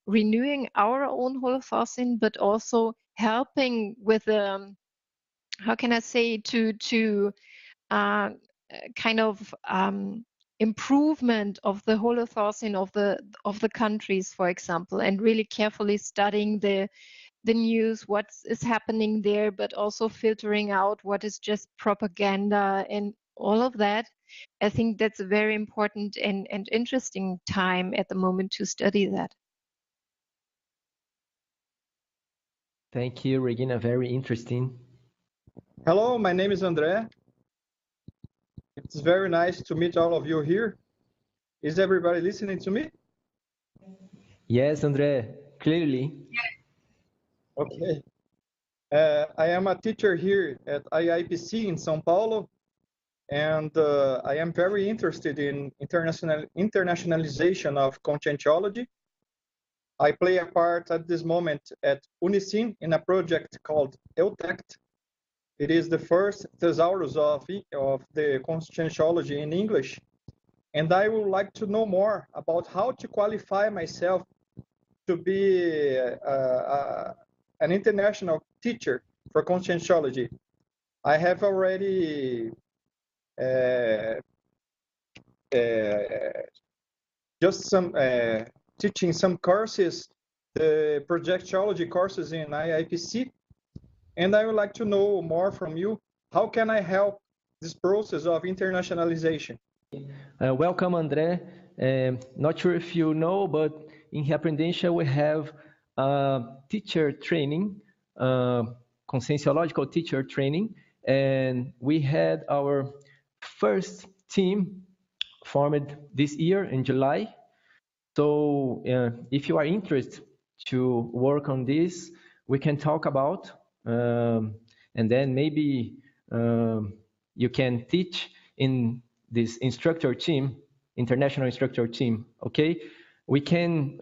renewing our own Holothought, but also helping with how can I say, to kind of improvement of the Holothought of the countries, for example, and really carefully studying the news, what is happening there, but also filtering out what is just propaganda and all of that. I think that's a very important and interesting time at the moment to study that. Thank you, Regina. Very interesting. Hello, my name is André. It's very nice to meet all of you here. Is everybody listening to me? Yes, André, clearly. Okay. I am a teacher here at IIPC in São Paulo, and I am very interested in internationalization of conscientiology. I play a part at this moment at Unicin in a project called EUTECT. It is the first thesaurus of the conscientiology in English. And I would like to know more about how to qualify myself to be an international teacher for conscientiology. I have already just some teaching some courses, the projectology courses in IIPC. And I would like to know more from you. How can I help this process of internationalization? Welcome, André. Not sure if you know, but in Reaprendência we have teacher training, conscienciological teacher training, and we had our first team formed this year in July. So if you are interested to work on this, we can talk about. And then maybe you can teach in this instructor team, international instructor team. Okay, we can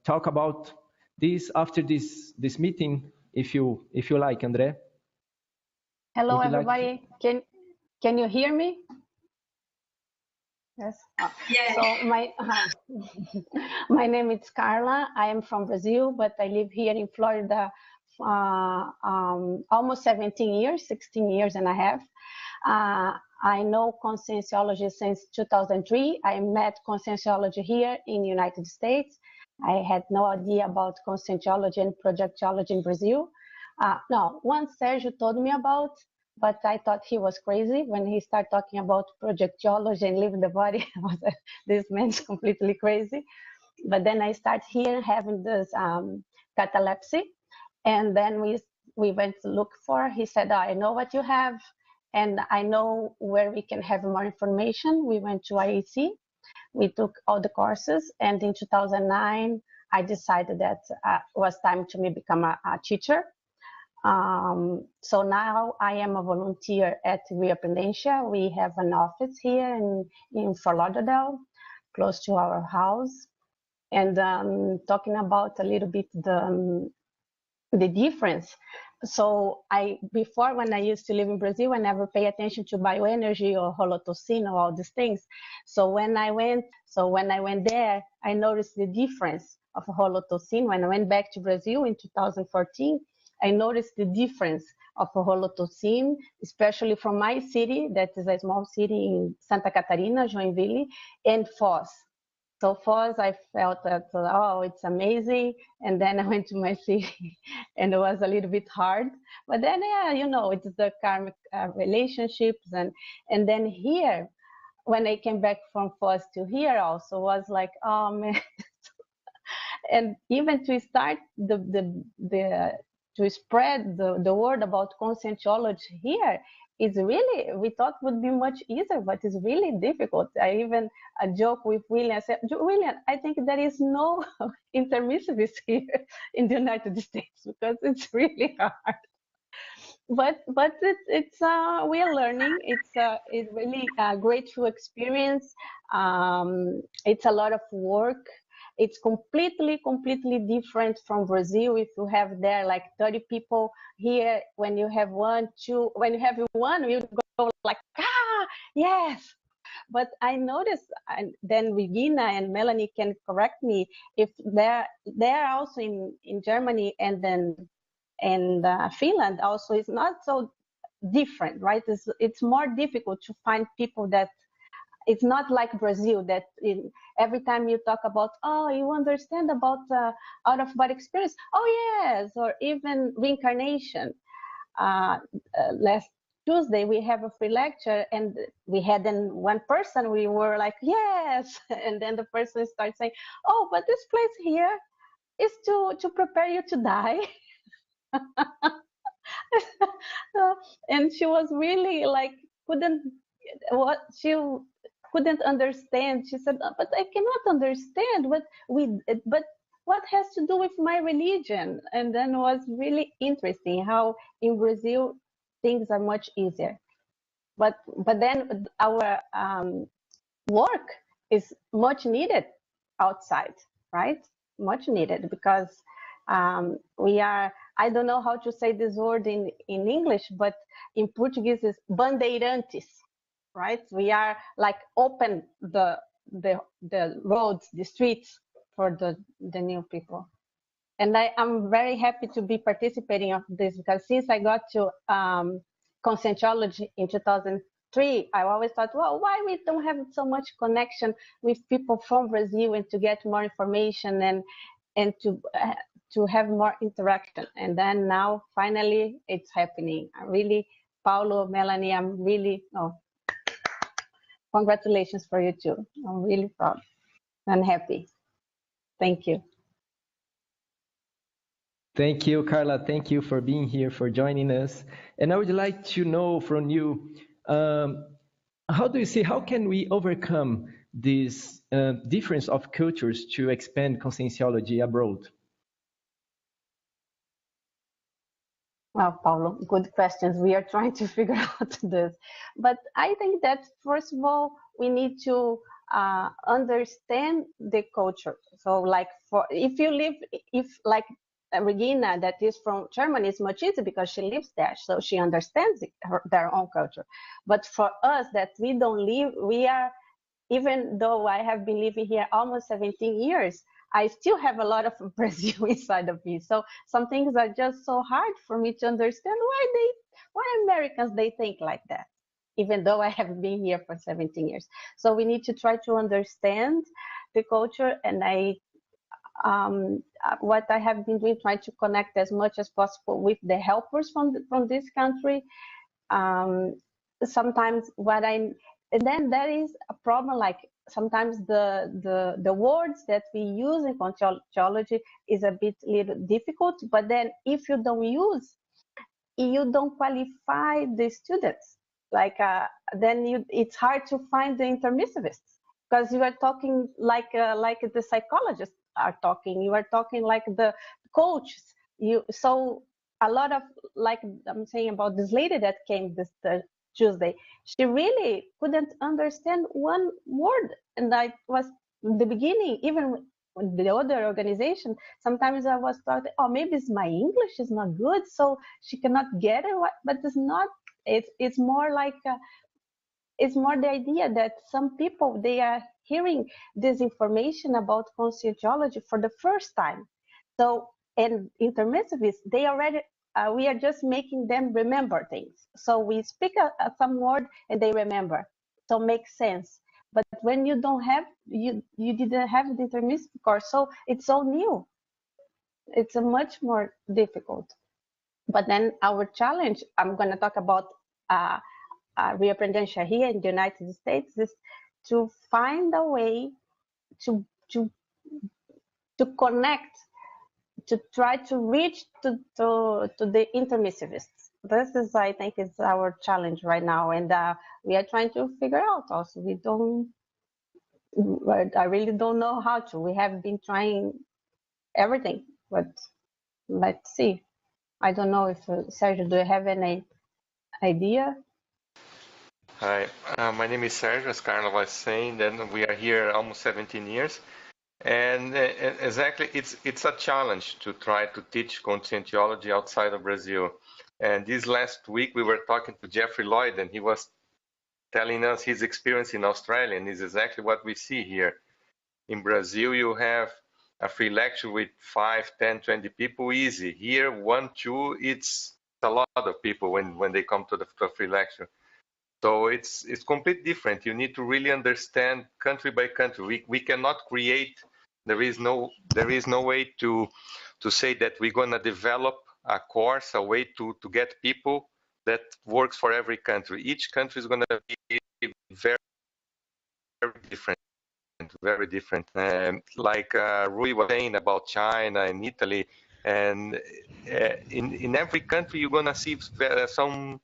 talk about this after this meeting, if you like, André. Hello, everybody. Like can you hear me? Yes. Yeah. So my name is Carla. I am from Brazil, but I live here in Florida almost 17 years, 16 years and a half. I know conscienciology since 2003. I met conscienciology here in the United States. I had no idea about conscienciology and projectology in Brazil. No, once Sergio told me about, but I thought he was crazy when he started talking about projectology and leaving the body. I was like, this man's completely crazy. But then I started here having this catalepsy. And then we went to look for, he said, I know what you have, and I know where we can have more information. We went to IEC, we took all the courses, and in 2009, I decided that it was time to me become a teacher. So now I am a volunteer at Reaprendência. We have an office here in Fort Lauderdale, close to our house. And talking about a little bit the difference. So before, when I used to live in Brazil, I never pay attention to bioenergy or holotocene or all these things. So when I went there, I noticed the difference of holotocene. When I went back to Brazil in 2014, I noticed the difference of holotocene, especially from my city, that is a small city in Santa Catarina, Joinville, and Foz. So Foz, I felt that, oh, it's amazing. And then I went to my city and it was a little bit hard. But then, yeah, you know, it's the karmic relationships. And then here, when I came back from Foz to here also was like, oh man. And even to start the spread the word about conscientiology here is really, we thought would be much easier, but it's really difficult. I even joke with William. I said, William, I think there is no intermissivist here in the United States because it's really hard. But it's we are learning. It's really a grateful experience. It's a lot of work. It's completely different from Brazil. If you have there like 30 people here, when you have one, you go like, yes. But I noticed, and then Regina and Melanie can correct me, if they're also in Germany and then Finland also is not so different, right? It's more difficult to find people that, it's not like Brazil that every time you talk about, oh, you understand about out-of-body experience, oh yes, or even reincarnation. Last Tuesday we have a free lecture and we had then one person, we were like, yes, and then the person starts saying, oh, but this place here is to prepare you to die. And she was really like, she couldn't understand. She said, but I cannot understand but what has to do with my religion? And then it was really interesting how in Brazil things are much easier. But then our work is much needed outside, right? Much needed because we are, I don't know how to say this word in English, but in Portuguese is bandeirantes, right? We are like open the roads, the streets for the new people. And I'm very happy to be participating of this because since I got to conscientiology in 2003, I always thought, well, why we don't have so much connection with people from Brazil and to get more information and to have more interaction. And then now finally it's happening. I really, Paulo, Melanie, I'm really, congratulations for you too. I'm really proud and happy. Thank you. Thank you, Carla. Thank you for being here, for joining us. And I would like to know from you, how do you see, how can we overcome this difference of cultures to expand conscientiology abroad? Well, Paulo, good questions. We are trying to figure out this. But I think that, first of all, we need to understand the culture. So like if like Regina, that is from Germany, is much easier because she lives there. So she understands their own culture. But for us that we don't live, we are, even though I have been living here almost 17 years, I still have a lot of Brazil inside of me. So some things are just so hard for me to understand why Americans, they think like that, even though I have been here for 17 years. So we need to try to understand the culture. And what I have been doing, trying to connect as much as possible with the helpers from this country. Sometimes and then there is a problem, like sometimes the words that we use in conscientiology is a little difficult, but then if you don't use, you don't qualify the students. Like then it's hard to find the intermissivists because you are talking like the psychologists are talking. You are talking like the coaches. So a lot of, like I'm saying about this lady that came this Tuesday, she really couldn't understand one word. And I was in the beginning, even with the other organization, sometimes I was thought, oh, maybe my English is not good, so she cannot get it. But it's not. It's more like it's more the idea that some people, they are hearing this information about conscientiology for the first time. So, and intermissivists, they already, we are just making them remember things. So we speak some word and they remember. So makes sense. But when you don't have, you didn't have the intermissive course, so it's so new. It's a much more difficult. But then our challenge, I'm going to talk about reapprehension here in the United States, is to find a way to connect to try to reach to the intermissivists. This is, I think, is our challenge right now, and we are trying to figure out. Also, I really don't know how to. We have been trying everything, but let's see. I don't know if Sergio, do you have any idea? Hi, my name is Sergio, as Carla was saying, and we are here almost 17 years. And exactly, it's a challenge to try to teach conscientiology outside of Brazil. And this last week, we were talking to Jeffrey Lloyd, and he was telling us his experience in Australia, and it's exactly what we see here. In Brazil, you have a free lecture with 5, 10, 20 people, easy. Here, 1, 2, it's a lot of people when they come to the free lecture. So it's completely different. You need to really understand country by country. We cannot create. There is no way to say that we're gonna develop a course, a way to get people that works for every country. Each country is gonna be very, very different. Very different. Like Rui was saying about China and Italy, and in every country you're gonna see some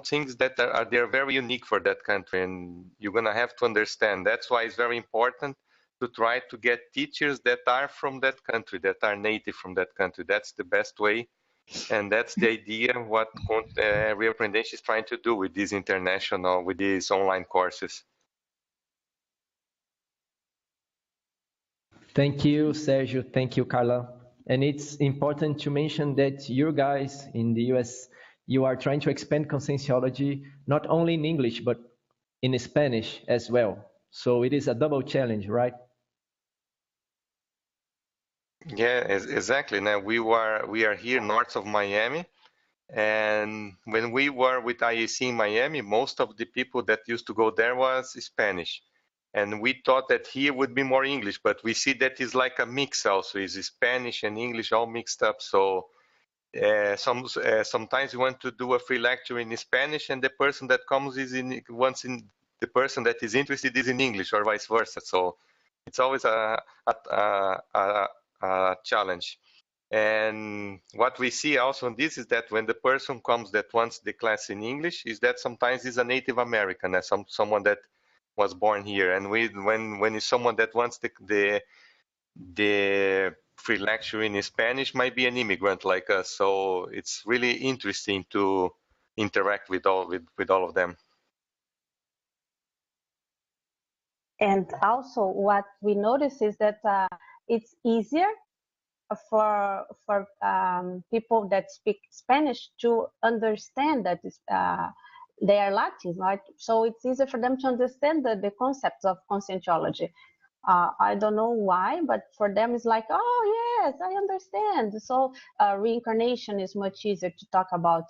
things that they're very unique for that country, and you're gonna have to understand. That's why it's very important to try to get teachers that are from that country, that are native from that country. That's the best way, and that's the idea what Rio Aprendiz is trying to do with these with these online courses. Thank you, Sergio. Thank you, Carla. And it's important to mention that you guys in the US, you are trying to expand conscientiology not only in English, but in Spanish as well. So it is a double challenge, right? Yeah, exactly. Now we are here north of Miami, and when we were with IAC in Miami, most of the people that used to go there was Spanish. And we thought that here would be more English, but we see that it's like a mix also. It's Spanish and English all mixed up. So sometimes you want to do a free lecture in Spanish, and the person that comes the person that is interested is in English, or vice versa. So it's always a challenge. And what we see also in this is that when the person comes that wants the class in English, is that sometimes is a Native American, someone that was born here, and when it's someone that wants the free lecture in Spanish, might be an immigrant like us. So it's really interesting to interact with all of them. And also, what we notice is that it's easier for people that speak Spanish to understand that they are Latin, right? So it's easier for them to understand the concepts of conscientiology. I don't know why, but for them it's like, oh yes, I understand. So reincarnation is much easier to talk about.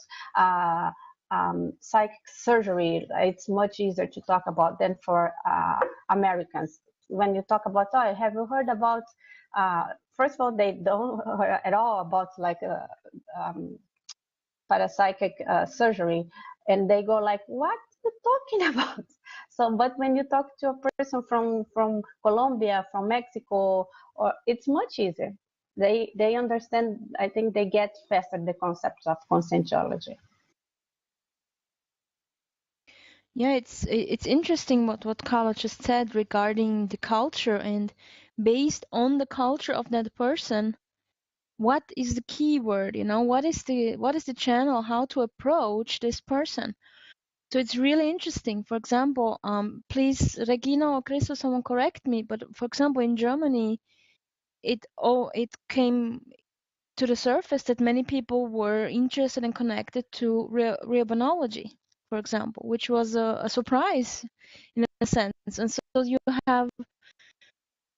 Psychic surgery, it's much easier to talk about than for Americans. When you talk about, have you heard about, first of all, they don't at all about like parapsychic surgery, and they go like, what are you talking about? So, but when you talk to a person from Colombia, from Mexico, or it's much easier. They understand. I think they get faster the concepts of conscientiology. Yeah, it's interesting what Carla just said regarding the culture, and based on the culture of that person, what is the keyword? What is the channel? How to approach this person? So it's really interesting. For example, please, Regina or Christo, someone correct me. But for example, in Germany, it came to the surface that many people were interested and connected to rheobonology, for example, which was a surprise in a sense. And so you have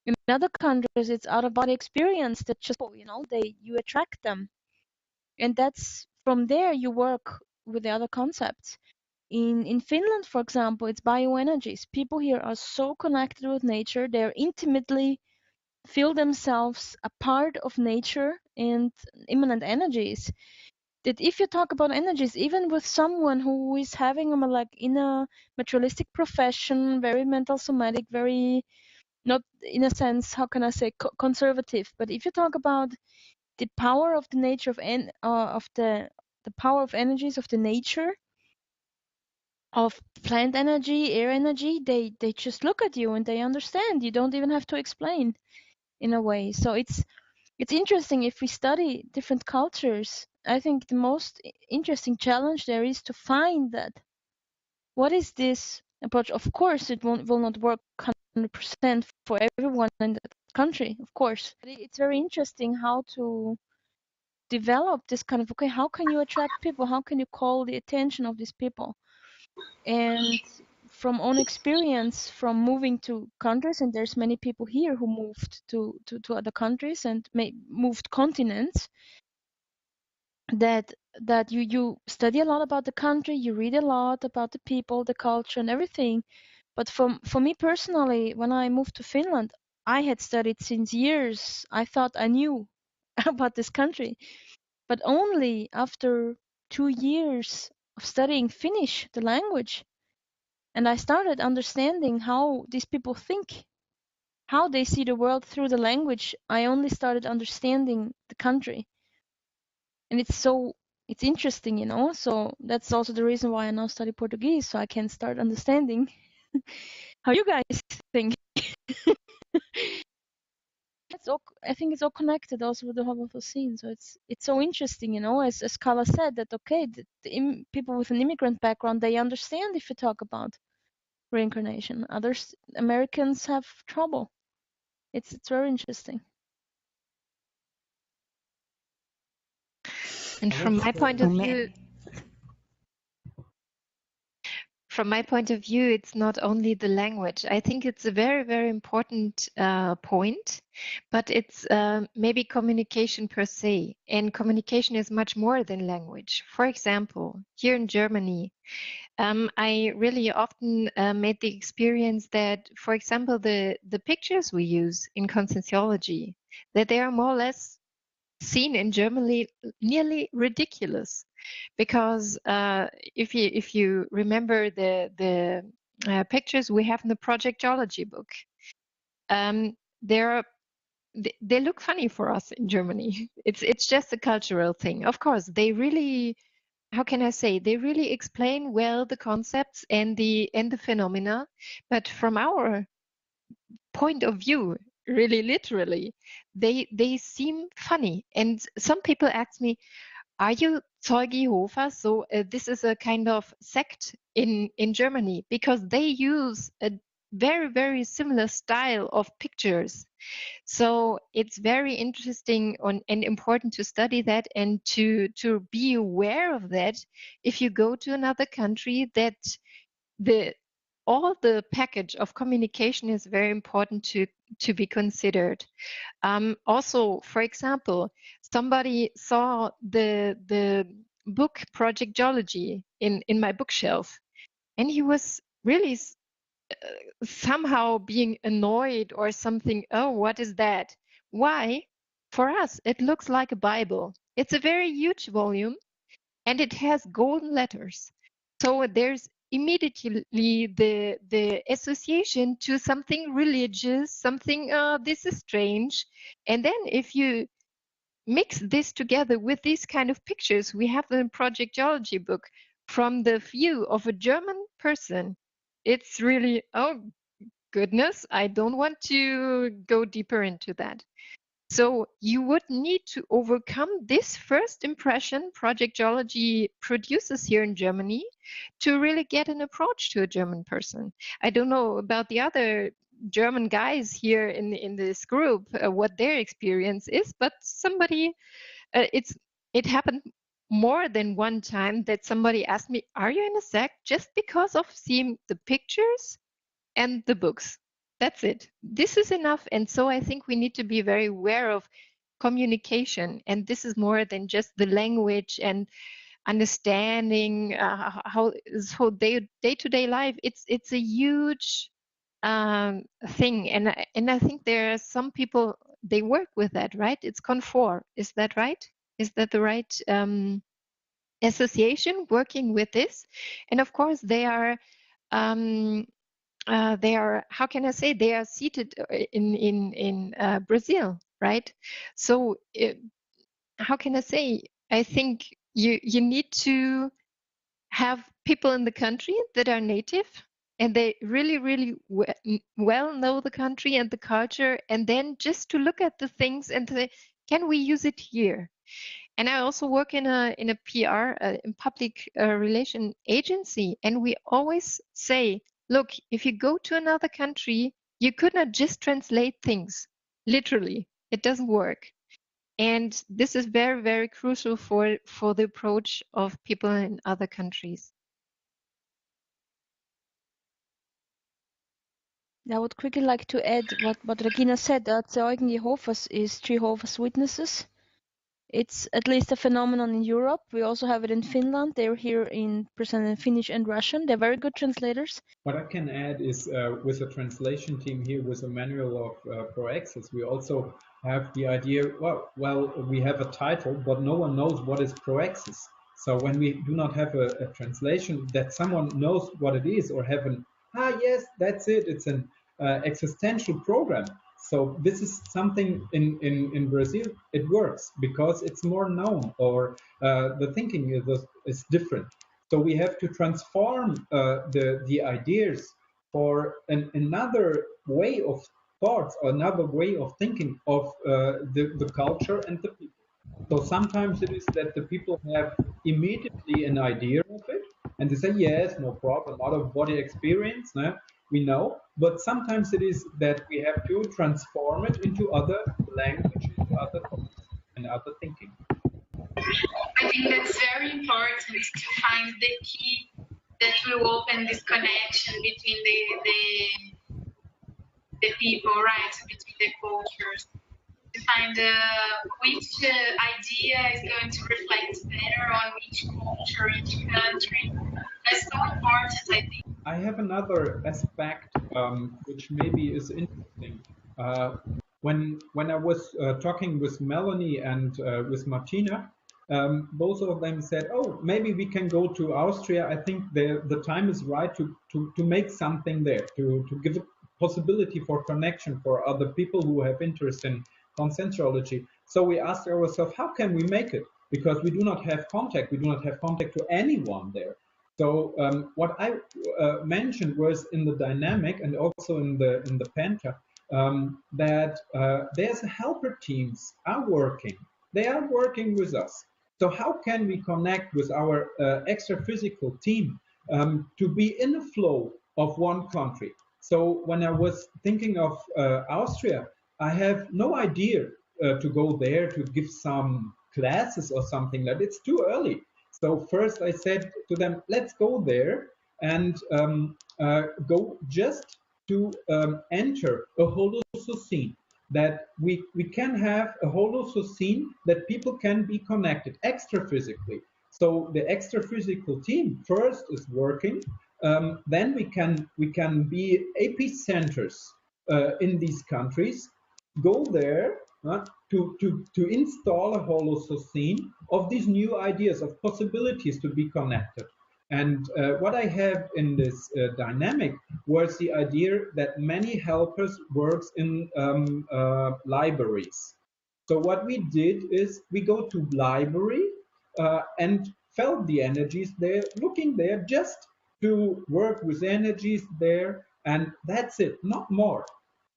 in other countries, it's out of body experience that just you attract them, and that's from there you work with the other concepts. In Finland, for example, it's bioenergies. People here are so connected with nature; they're intimately feel themselves a part of nature and immanent energies. That if you talk about energies, even with someone who is having in a materialistic profession, very mental somatic, very not in a sense, how can I say, conservative, but if you talk about the power of the nature of the power of energies of the nature, of plant energy, air energy, they just look at you and they understand. You don't even have to explain in a way. So it's interesting if we study different cultures. I think the most interesting challenge there is to find that what is this approach. Of course, it will not work 100% for everyone in that country, of course. But it's very interesting how to develop this kind of, okay, how can you attract people? How can you call the attention of these people? And from own experience, from moving to countries, and there's many people here who moved to other countries and moved continents, that you study a lot about the country, you read a lot about the people, the culture and everything. But for me personally, when I moved to Finland, I had studied since years. I thought I knew about this country, but only after 2 years of studying Finnish, the language, and I started understanding how these people think, how they see the world through the language. I only started understanding the country. And it's interesting, you know. So that's also the reason why I now study Portuguese, so I can start understanding how you guys think. I think it's all connected also with the Holocene. So it's so interesting, you know, as Carla said, that okay, people with an immigrant background, they understand if you talk about reincarnation. Others, Americans, have trouble. It's very interesting. And from my point of view, it's not only the language. I think it's a very, very important point, but it's maybe communication per se. And communication is much more than language. For example, here in Germany, I really often made the experience that, for example, the pictures we use in conscienciology, that they are more or less seen in Germany nearly ridiculous, because if you remember the pictures we have in the projectology book, they look funny for us in Germany. It's just a cultural thing. Of course, they really, how can I say, they really explain well the concepts and the phenomena, but from our point of view, really literally, they seem funny. And some people ask me, are you Zeuge Jehovah? So this is a kind of sect in Germany, because they use a very, very similar style of pictures. So it's very interesting and important to study that and to be aware of that if you go to another country, that all the package of communication is very important to be considered. Also, for example, somebody saw the book Projectology in my bookshelf, and he was really somehow being annoyed or something. Oh, what is that? Why? For us, it looks like a Bible. It's a very huge volume, and it has golden letters. So there's immediately the association to something religious, something, this is strange. And then if you mix this together with these kind of pictures we have in the Projectology book from the view of a German person, it's really, oh goodness, I don't want to go deeper into that. So you would need to overcome this first impression Projectology produces here in Germany to really get an approach to a German person. I don't know about the other German guys here in this group, what their experience is, but somebody, it happened more than one time that somebody asked me, are you in a sect? Just because of seeing the pictures and the books. That's it. This is enough. And so I think we need to be very aware of communication. And this is more than just the language and understanding how day-to-day life. It's a huge thing. And I think there are some people, they work with that, right? It's comfort. Is that right? Is that the right association working with this? And of course, they are they are, how can I say, they are seated in Brazil, right? So how can I say? I think you need to have people in the country that are native and they really well know the country and the culture, and then just to look at the things and say, can we use it here? And I also work in a PR, in public relation agency, and we always say, look, if you go to another country, you could not just translate things literally. It doesn't work. And this is very crucial for the approach of people in other countries. I would quickly like to add what Regina said, that Zeugen Jehovah's is Jehovah's Witnesses. It's at least a phenomenon in Europe. We also have it in Finland. They're here present in Finnish and Russian. They're very good translators. What I can add is with the translation team here, with a manual of ProAccess, we also have the idea, well, we have a title, but no one knows what is ProAccess. So when we do not have a translation, that someone knows what it is, or have an, yes, that's it, it's an existential program. So this is something in Brazil, it works because it's more known, or the thinking is different. So we have to transform the ideas for another way of thoughts, or another way of thinking of the culture and the people. So sometimes it is that the people have immediately an idea of it, and they say, yes, no problem, out of body experience, we know, but sometimes it is that we have to transform it into other language, into other thoughts and other thinking. I think that's very important to find the key that will open this connection between the people, right? Between the cultures. To find which idea is going to reflect better on each culture, each country. That's so important, I think. I have another aspect which maybe is interesting. When I was talking with Melanie and with Martina, both of them said, oh, maybe we can go to Austria. I think the time is right to make something there, to give a possibility for connection for other people who have interest in consensuology. So we asked ourselves, how can we make it? Because we do not have contact. We do not have contact to anyone there. So what I mentioned was in the dynamic and also in the Penta, that there's helper teams are working. They are working with us. So how can we connect with our extra-physical team to be in the flow of one country? So when I was thinking of Austria, I have no idea to go there to give some classes or something like that. It's too early. So first I said to them, let's go there and go just to enter a holocene, that we can have a holocene that people can be connected extra-physically. So the extra-physical team first is working, then we can be epicenters in these countries, go there to install a holocene of these new ideas, of possibilities to be connected. And what I have in this dynamic was the idea that many helpers works in libraries. So what we did is we go to library and felt the energies there, looking there just to work with energies there, and that's it, not more.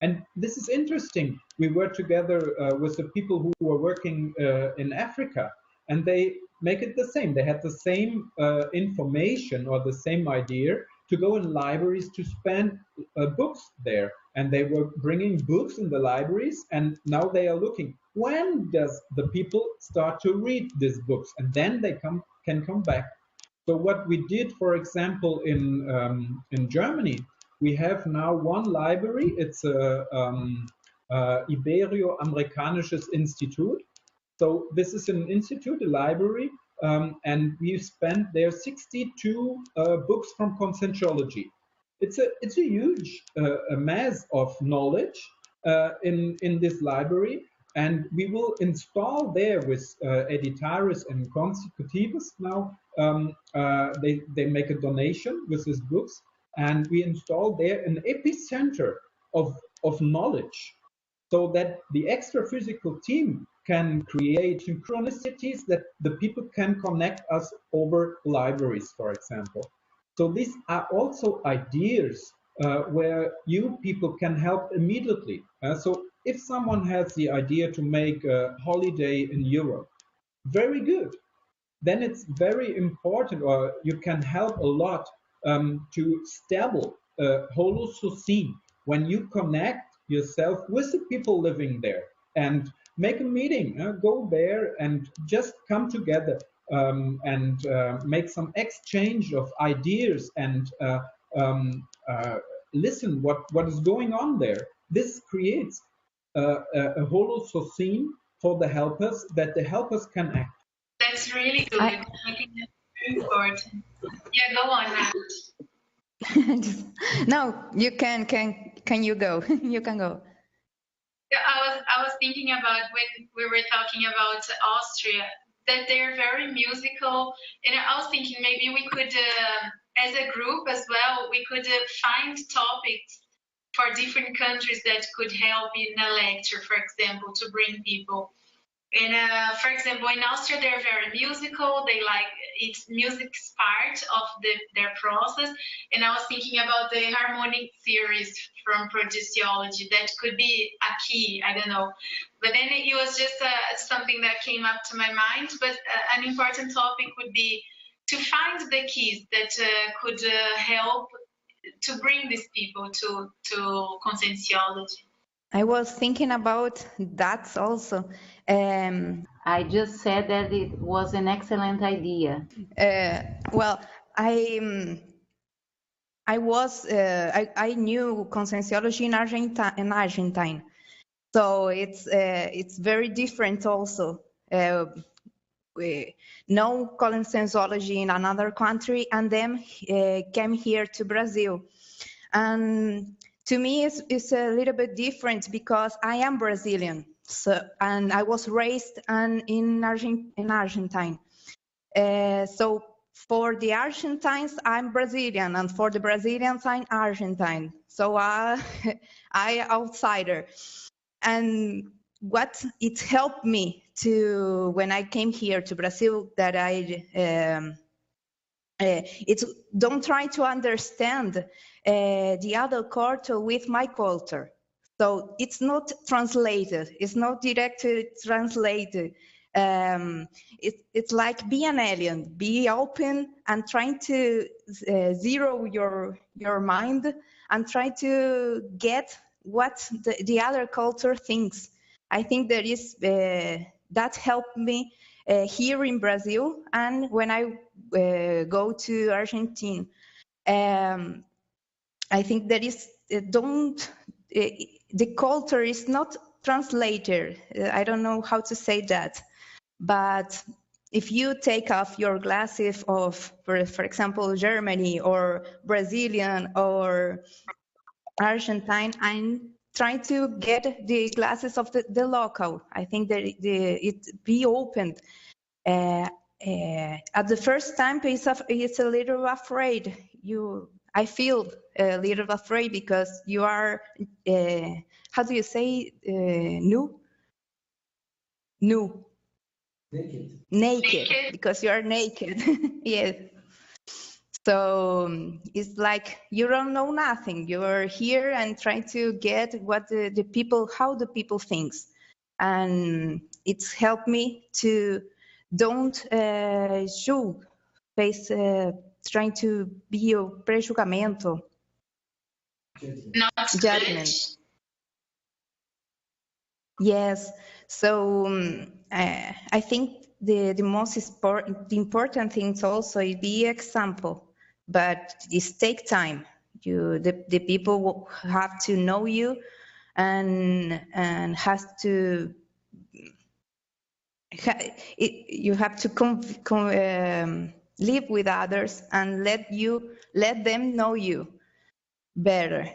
And this is interesting. We were together with the people who were working in Africa, and they make it the same. They had the same information or the same idea to go in libraries to spend books there. And they were bringing books in the libraries, and now they are looking, when does the people start to read these books? And then they can come back. So what we did, for example, in Germany, we have now one library. It's a Ibero-Amerikanisches Institut. So this is an institute, a library, and we spent there 62 books from consensuology. It's a huge mass of knowledge in this library, and we will install there with editaris and consecutives now. They make a donation with these books. and we install there an epicenter of knowledge, so that the extra-physical team can create synchronicities that the people can connect us over libraries, for example. So these are also ideas where you people can help immediately. So if someone has the idea to make a holiday in Europe, very good. Then it's very important, or you can help a lot to establish a holosocene when you connect yourself with the people living there and make a meeting, go there and just come together and make some exchange of ideas and listen what is going on there. This creates a holosocene for the helpers, that the helpers can act. That's really good. I think that's very important. Yeah, go on, Nat. No, you can you go? You can go. Yeah, I was thinking about when we were talking about Austria, that they're very musical, and I was thinking maybe we could, as a group as well, we could find topics for different countries that could help in a lecture, for example, to bring people. And for example, in Austria, they're very musical. They like, it's music's part of their process. And I was thinking about the harmonic theories from projectiology. That could be a key, I don't know. But then it was just something that came up to my mind. But an important topic would be to find the keys that could help to bring these people to conscientiology. I was thinking about that also. I just said that it was an excellent idea. Well, I knew conscientiology in Argentine, so it's very different also. We know conscientiology in another country, and then came here to Brazil, and to me it's a little bit different because I am Brazilian. So, and I was raised in Argentine. So for the Argentines, I'm Brazilian, and for the Brazilians, I'm Argentine. So I outsider. And what it helped me to, when I came here to Brazil, that don't try to understand the other culture with my culture. So it's not translated. It's not directly translated. It's like be an alien, be open and trying to zero your mind and try to get what the other culture thinks. I think there is that helped me here in Brazil, and when I go to Argentina. I think there is the culture is not translated. I don't know how to say that, but if you take off your glasses of, for example, Germany or Brazilian or Argentine, I'm trying to get the glasses of the local. I think that it be opened. At the first time, it's a little afraid. I feel a little afraid because you are, how do you say, new? Naked, because you are naked. Yes. So it's like you don't know nothing. You are here and trying to get what the people, how the people thinks, and it's helped me to don't face trying to be a prejulgamento, not judgment. Yes. So I think the most important things also is be example, but it takes time. The people have to know you, and has to. You have to live with others and let them know you better.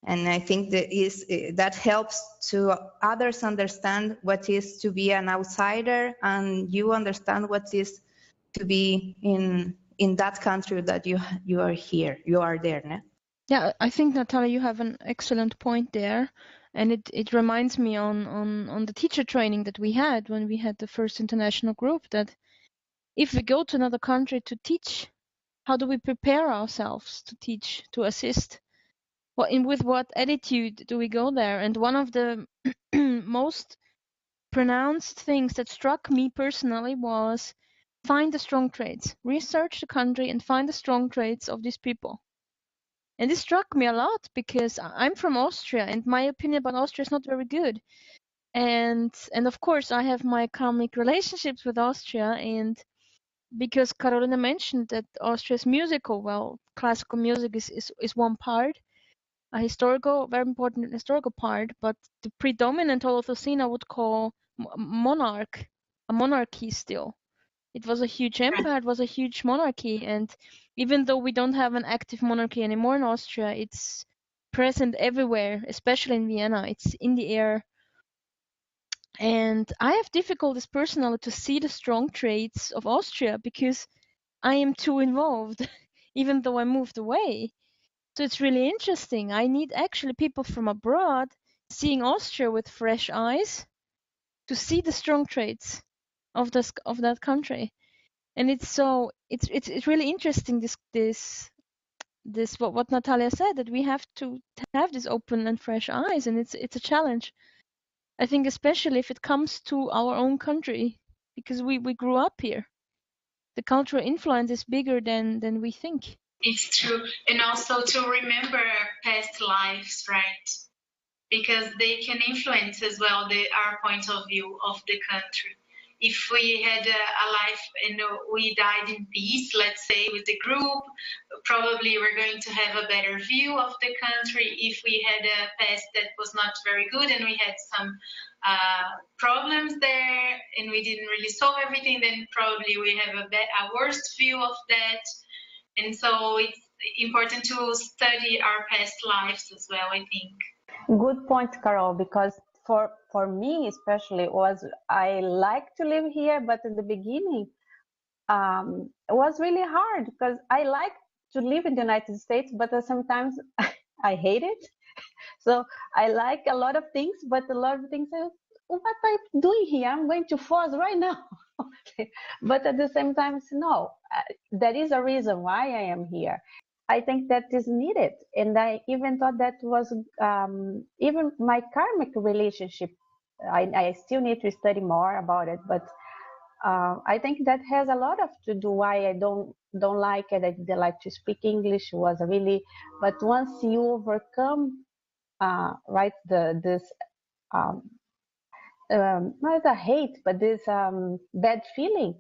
And I think that helps to others understand what is to be an outsider, and you understand what is to be in in that country that you are here, you are there, né? Yeah, I think, Natalia, you have an excellent point there. And it reminds me on the teacher training that we had when we had the first international group, that if we go to another country to teach, how do we prepare ourselves to teach, to assist? With what attitude do we go there? And one of the most pronounced things that struck me personally was find the strong traits, research the country and find the strong traits of these people. And this struck me a lot because I'm from Austria and my opinion about Austria is not very good. And of course I have my karmic relationships with Austria, and because Carolina mentioned that Austria is musical, well, classical music is one part, a historical, very important historical part, but the predominant Holocene I would call a monarchy still. It was a huge empire, it was a huge monarchy, and even though we don't have an active monarchy anymore in Austria, it's present everywhere, especially in Vienna. It's in the air. And I have difficulties personally to see the strong traits of Austria because I am too involved, even though I moved away. So it's really interesting. I need actually people from abroad seeing Austria with fresh eyes to see the strong traits of that country. And it's really interesting this what Natalia said, that we have to have this open and fresh eyes, and it's a challenge. I think especially if it comes to our own country, because we grew up here. The cultural influence is bigger than we think. It's true. And also to remember past lives, right? Because they can influence as well our point of view of the country. If we had a life and we died in peace, let's say, with the group, probably we're going to have a better view of the country. If we had a past that was not very good and we had some problems there and we didn't really solve everything, then probably we have a worse view of that. And so it's important to study our past lives as well, I think. Good point, Carol, because for me especially I like to live here, but in the beginning it was really hard because I like to live in the United States, but sometimes I hate it. So I like a lot of things, but a lot of things, what I'm doing here? I'm going to Foz right now. But at the same time, no, there is a reason why I am here. I think that is needed. And I even thought that was even my karmic relationship. I still need to study more about it, but I think that has a lot to do why I don't like it. I didn't like to speak English. Was really, but once you overcome, right, this not a hate, but this bad feeling,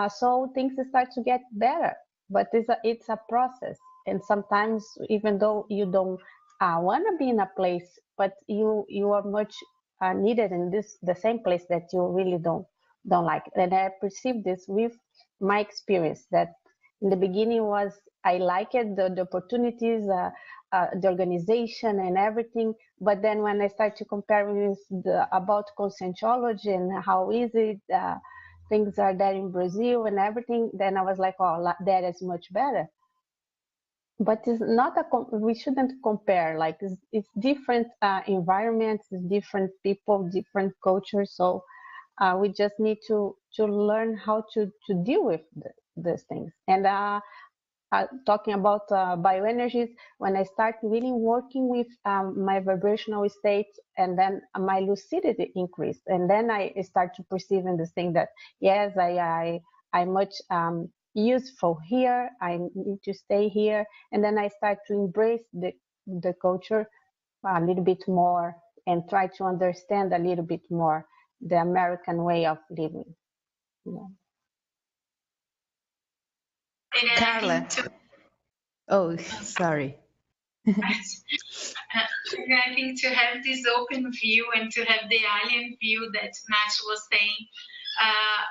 so things start to get better. But it's a process. And sometimes, even though you don't want to be in a place, but you are much needed in the same place that you really don't like. And I perceived this with my experience, that in the beginning I liked the opportunities, the organization and everything. But then when I started to compare with about conscientiology and how easy things are there in Brazil and everything, then I was like, oh, that is much better. But it's not we shouldn't compare. Like it's different environments, different people, different cultures. So we just need to learn how to deal with these things. And talking about bioenergies, when I start really working with my vibrational state, and then my lucidity increased, and then I start to perceive in this thing that yes, I'm much useful here. I need to stay here, and then I start to embrace the culture a little bit more and try to understand a little bit more the American way of living. Yeah. Carla. Oh, sorry. I think to have this open view and to have the alien view that Nath was saying,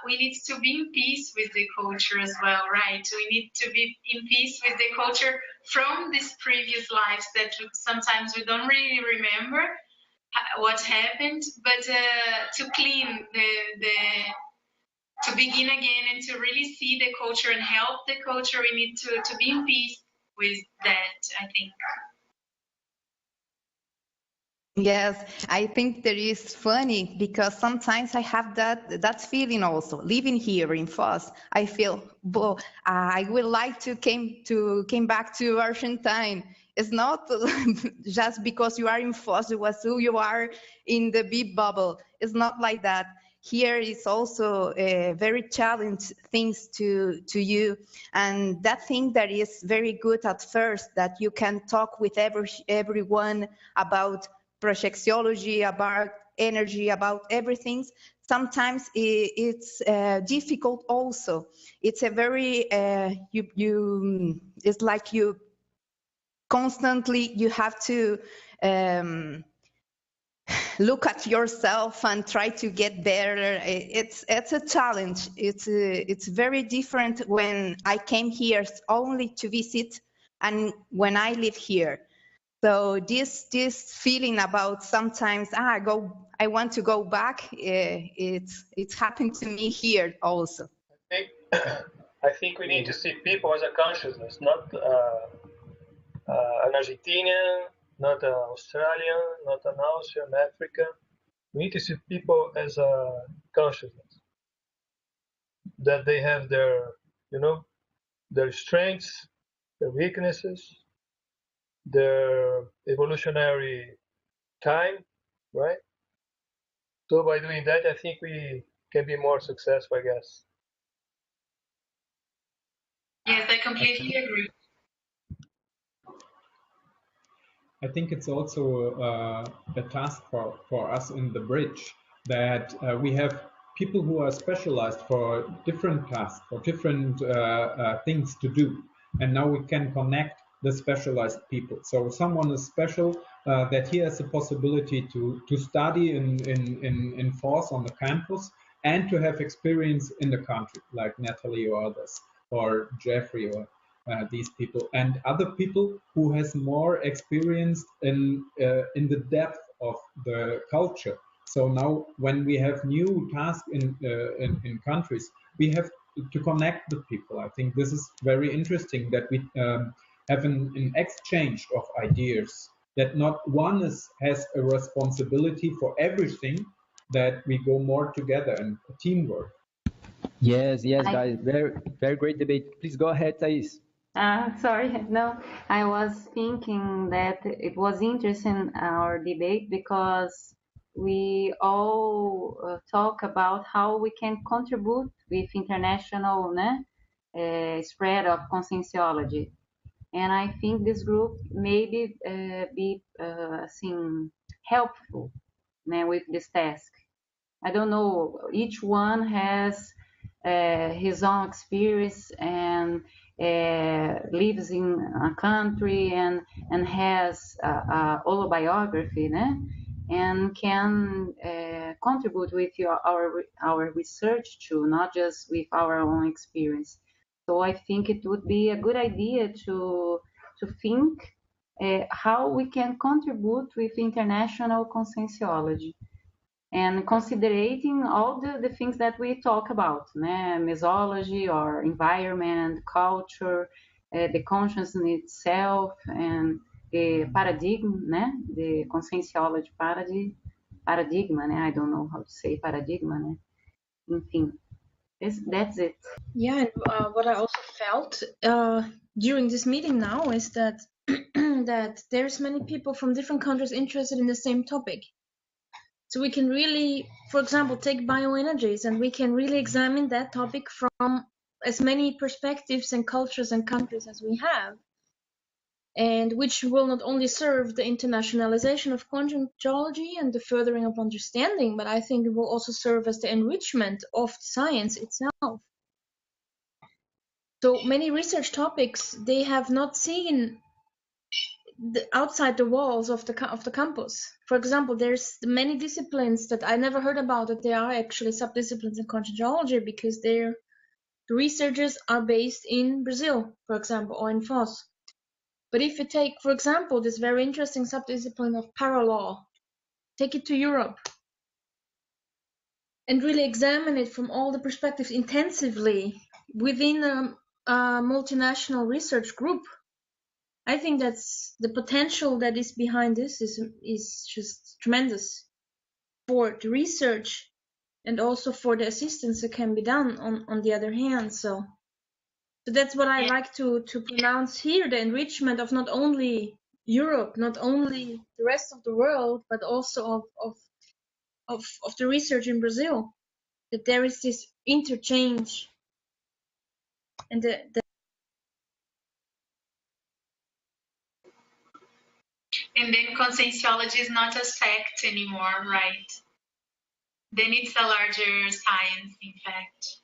we need to be in peace with the culture as well, right? We need to be in peace with the culture from these previous lives that sometimes we don't really remember what happened, but to clean begin again and to really see the culture and help the culture. We need to be in peace with that, I think. Yes, I think that is funny because sometimes I have that feeling also. Living here in Foz, I feel, well, I would like to came back to Argentine. It's not just because you are in Foz do Iguaçu, you are in the big bubble. It's not like that. Here is also very challenge things to you, and that thing that is very good at first, that you can talk with everyone about projectiology, about energy, about everything. Sometimes it's difficult also. It's a very, it's like you constantly, you have to look at yourself and try to get better. It's a challenge. It's very different when I came here only to visit and when I live here. So this feeling about sometimes I want to go back. It's happened to me here also. I think we need to see people as a consciousness, not an Argentinian, not an Australian, not an Austrian, African. We need to see people as a consciousness, that they have their, their strengths, their weaknesses, their evolutionary time, right? So by doing that, I think we can be more successful, I guess. Yes, I completely agree. I think it's also a task for us in the bridge that we have people who are specialized for different tasks, for different things to do. And now we can connect the specialized people. So someone is special that he has the possibility to study in Foz on the campus and to have experience in the country, like Natalie or others, or Jeffrey or these people, and other people who has more experience in the depth of the culture. So now, when we have new tasks in countries, we have to connect the people. I think this is very interesting that we have an exchange of ideas. That not one has a responsibility for everything. That we go more together and teamwork. Yes, guys, very great debate. Please go ahead, Thais. Sorry, no, I was thinking that it was interesting, our debate, because we all talk about how we can contribute with international spread of conscientiology. And I think this group maybe be helpful with this task. I don't know, each one has his own experience and lives in a country and has a autobiography, and can contribute with our research too, not just with our own experience. So I think it would be a good idea to think how we can contribute with international conscientiology. And considering all the things that we talk about, mesology or environment, culture, the consciousness itself, and the paradigm, the conscientiology paradigm, I don't know how to say paradigm, enfim. That's it. Yeah, and what I also felt during this meeting now is that that there's many people from different countries interested in the same topic. So we can really, for example, take bioenergies, and we can really examine that topic from as many perspectives and cultures and countries as we have, and which will not only serve the internationalization of conscientiology and the furthering of understanding, but I think it will also serve as the enrichment of science itself. So many research topics, they have not seen outside the walls of the campus. For example, there's many disciplines that I never heard about, that there are actually subdisciplines in conscientiology, because the researchers are based in Brazil, for example, or in Foz. But if you take, for example, this very interesting subdiscipline of paralaw, take it to Europe. and really examine it from all the perspectives intensively within a multinational research group. I think that's the potential that is behind this is just tremendous for the research and also for the assistance that can be done on the other hand. So that's what I like to pronounce here, the enrichment of not only Europe, not only the rest of the world, but also of the research in Brazil, that there is this interchange and And then conscientiology is not a sect anymore, right? Then it's a larger science, in fact.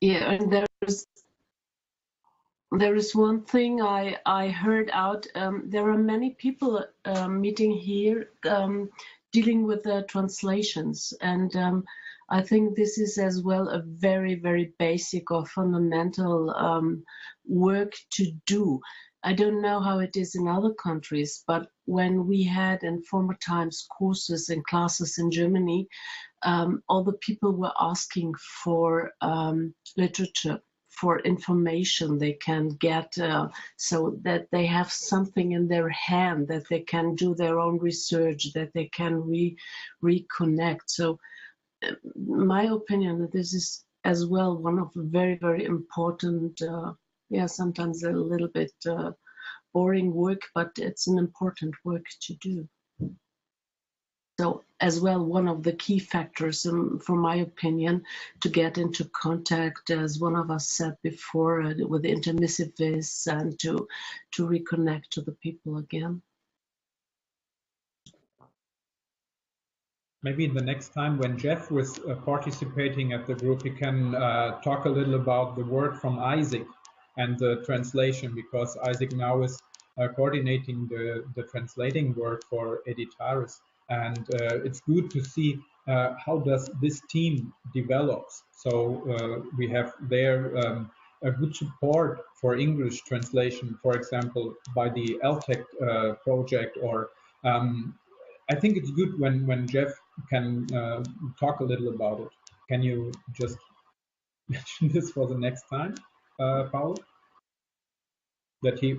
Yeah, and there is one thing I heard out. There are many people meeting here dealing with the translations, and I think this is as well a very, very basic or fundamental work to do. I don't know how it is in other countries, but when we had in former times courses and classes in Germany, all the people were asking for literature, for information they can get, so that they have something in their hand, that they can do their own research, that they can reconnect. So my opinion, this is as well one of the very, very important, sometimes a little bit boring work, but it's an important work to do. So as well, one of the key factors, from my opinion, to get into contact, as one of us said before, with the intermissivists, and to reconnect to the people again. Maybe the next time when Jeff was participating at the group, he can talk a little about the word from Isaac and the translation, because Isaac now is coordinating the translating work for Editaris. And it's good to see how does this team develops. So we have there a good support for English translation, for example, by the LTEC project, or I think it's good when Jeff can talk a little about it. Can you just mention this for the next time, Paulo? That he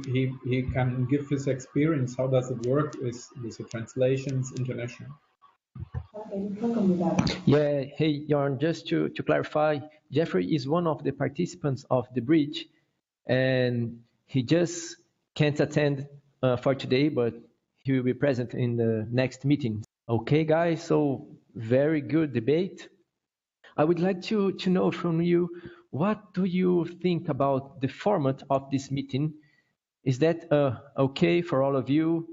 can give his experience. How does it work with the translations international? Yeah, hey, Jorn, just to clarify, Jeffrey is one of the participants of the bridge, and he just can't attend for today, but he will be present in the next meeting. Okay, guys, so very good debate. I would like to know from you, what do you think about the format of this meeting? Is that okay for all of you?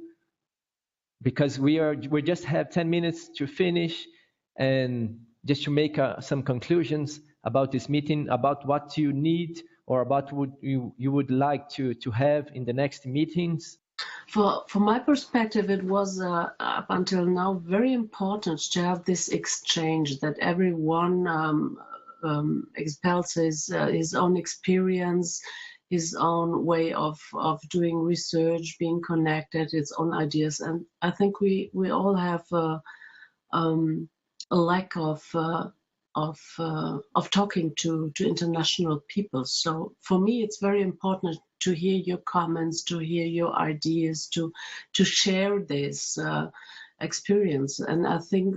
Because we just have 10 minutes to finish, and just to make some conclusions about this meeting, about what you need or about what you would like to have in the next meetings. From my perspective, it was up until now very important to have this exchange, that everyone expels his own experience, his own way of doing research, being connected, its own ideas. And I think we all have a lack of talking to international people. So for me, it's very important to hear your comments, to hear your ideas, to share this experience. And I think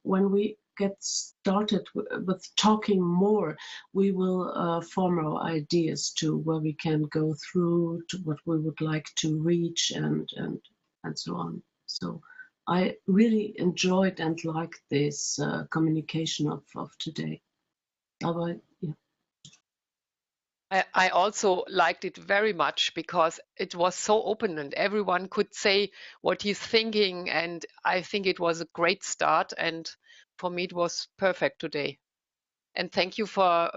when we get started with talking more, we will form our ideas to where we can go through, to what we would like to reach, and so on. So I really enjoyed and liked this communication of today. I also liked it very much, because it was so open and everyone could say what he's thinking, and I think it was a great start, and for me it was perfect today. And thank you for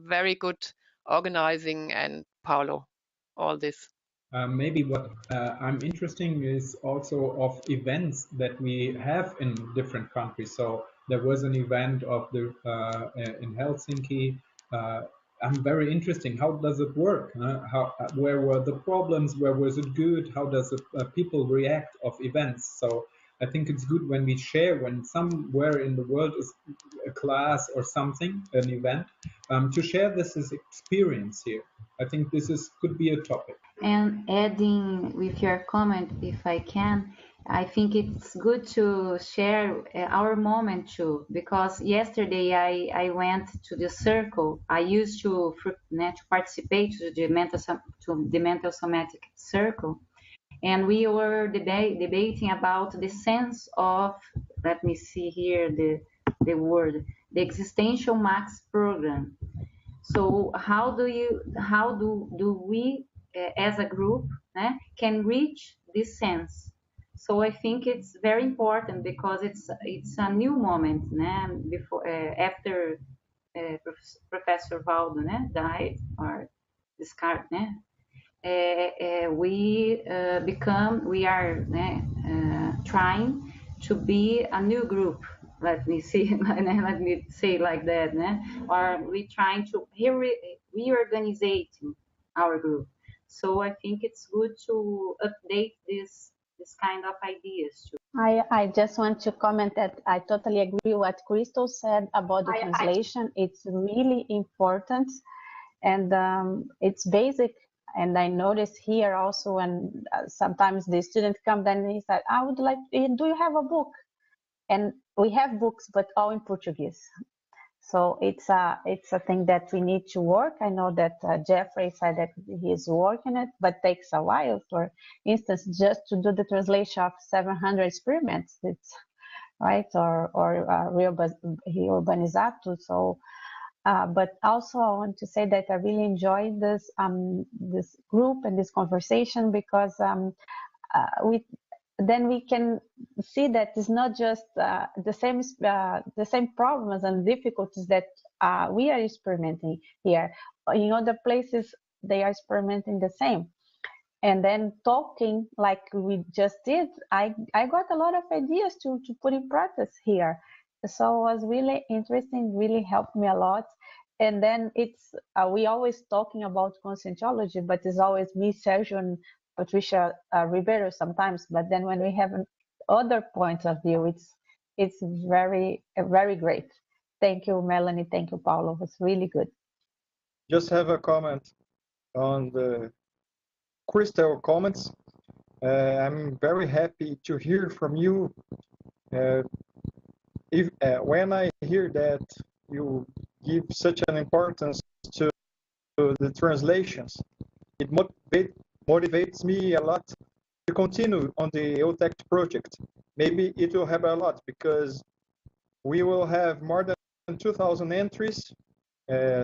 very good organizing, and Paulo, all this. Maybe what I'm interested is also of events that we have in different countries. So there was an event of the in Helsinki. I'm very interested. How does it work? Where were the problems? Where was it good? How does people react of events? So I think it's good when we share, when somewhere in the world is a class or something, an event, to share this as experience here. I think this could be a topic. And adding with your comment, if I can, I think it's good to share our moment too, because yesterday I went to the circle. I used to participate to the mental somatic circle, and we were debating about the sense of, let me see here the word, the existential max program. So how do we as a group can reach this sense? So I think it's very important because it's a new moment before after Professor Valdo died or discarded. We are trying to be a new group. Let me say like that, or we trying to reorganizate our group. So I think it's good to update this kind of ideas too. I just want to comment that I totally agree with what Crystal said about the translation. It's really important, and it's basic. And I notice here also when sometimes the student come, then he said, "I would like, do you have a book?" And we have books, but all in Portuguese. So it's a thing that we need to work. I know that Jeffrey said that he's working it, but takes a while. For instance, just to do the translation of 700 experiments, it's right, or Reurbanizado. So, but also I want to say that I really enjoyed this this group and this conversation because then we can see that it's not just the same problems and difficulties that we are experimenting here. In other places, they are experimenting the same. And then talking like we just did, I got a lot of ideas to put in practice here. So it was really interesting, really helped me a lot. And then it's, we always talking about conscientiology, but it's always me, Sergio, and Patricia Ribeiro sometimes, but then when we have other points of view, it's very, very great. Thank you, Melanie. Thank you, Paulo. It was really good. Just have a comment on the Crystal comments. I'm very happy to hear from you. When I hear that you give such an importance to the translations, it motivates me a lot to continue on the EUTECT project. Maybe it will help a lot because we will have more than 2,000 entries,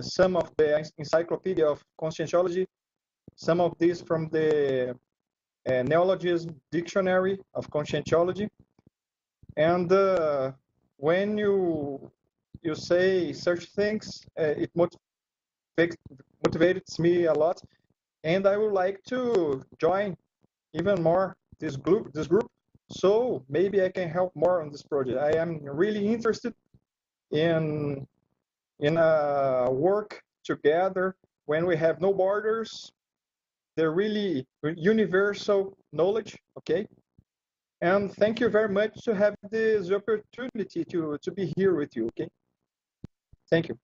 some of the Encyclopedia of Conscientiology, some of these from the Neologism Dictionary of Conscientiology. And when you say such things, it motivates me a lot. And I would like to join even more this group. So maybe I can help more on this project. I am really interested in work together when we have no borders, the really universal knowledge. Okay. And thank you very much to have this opportunity to be here with you. Okay. Thank you.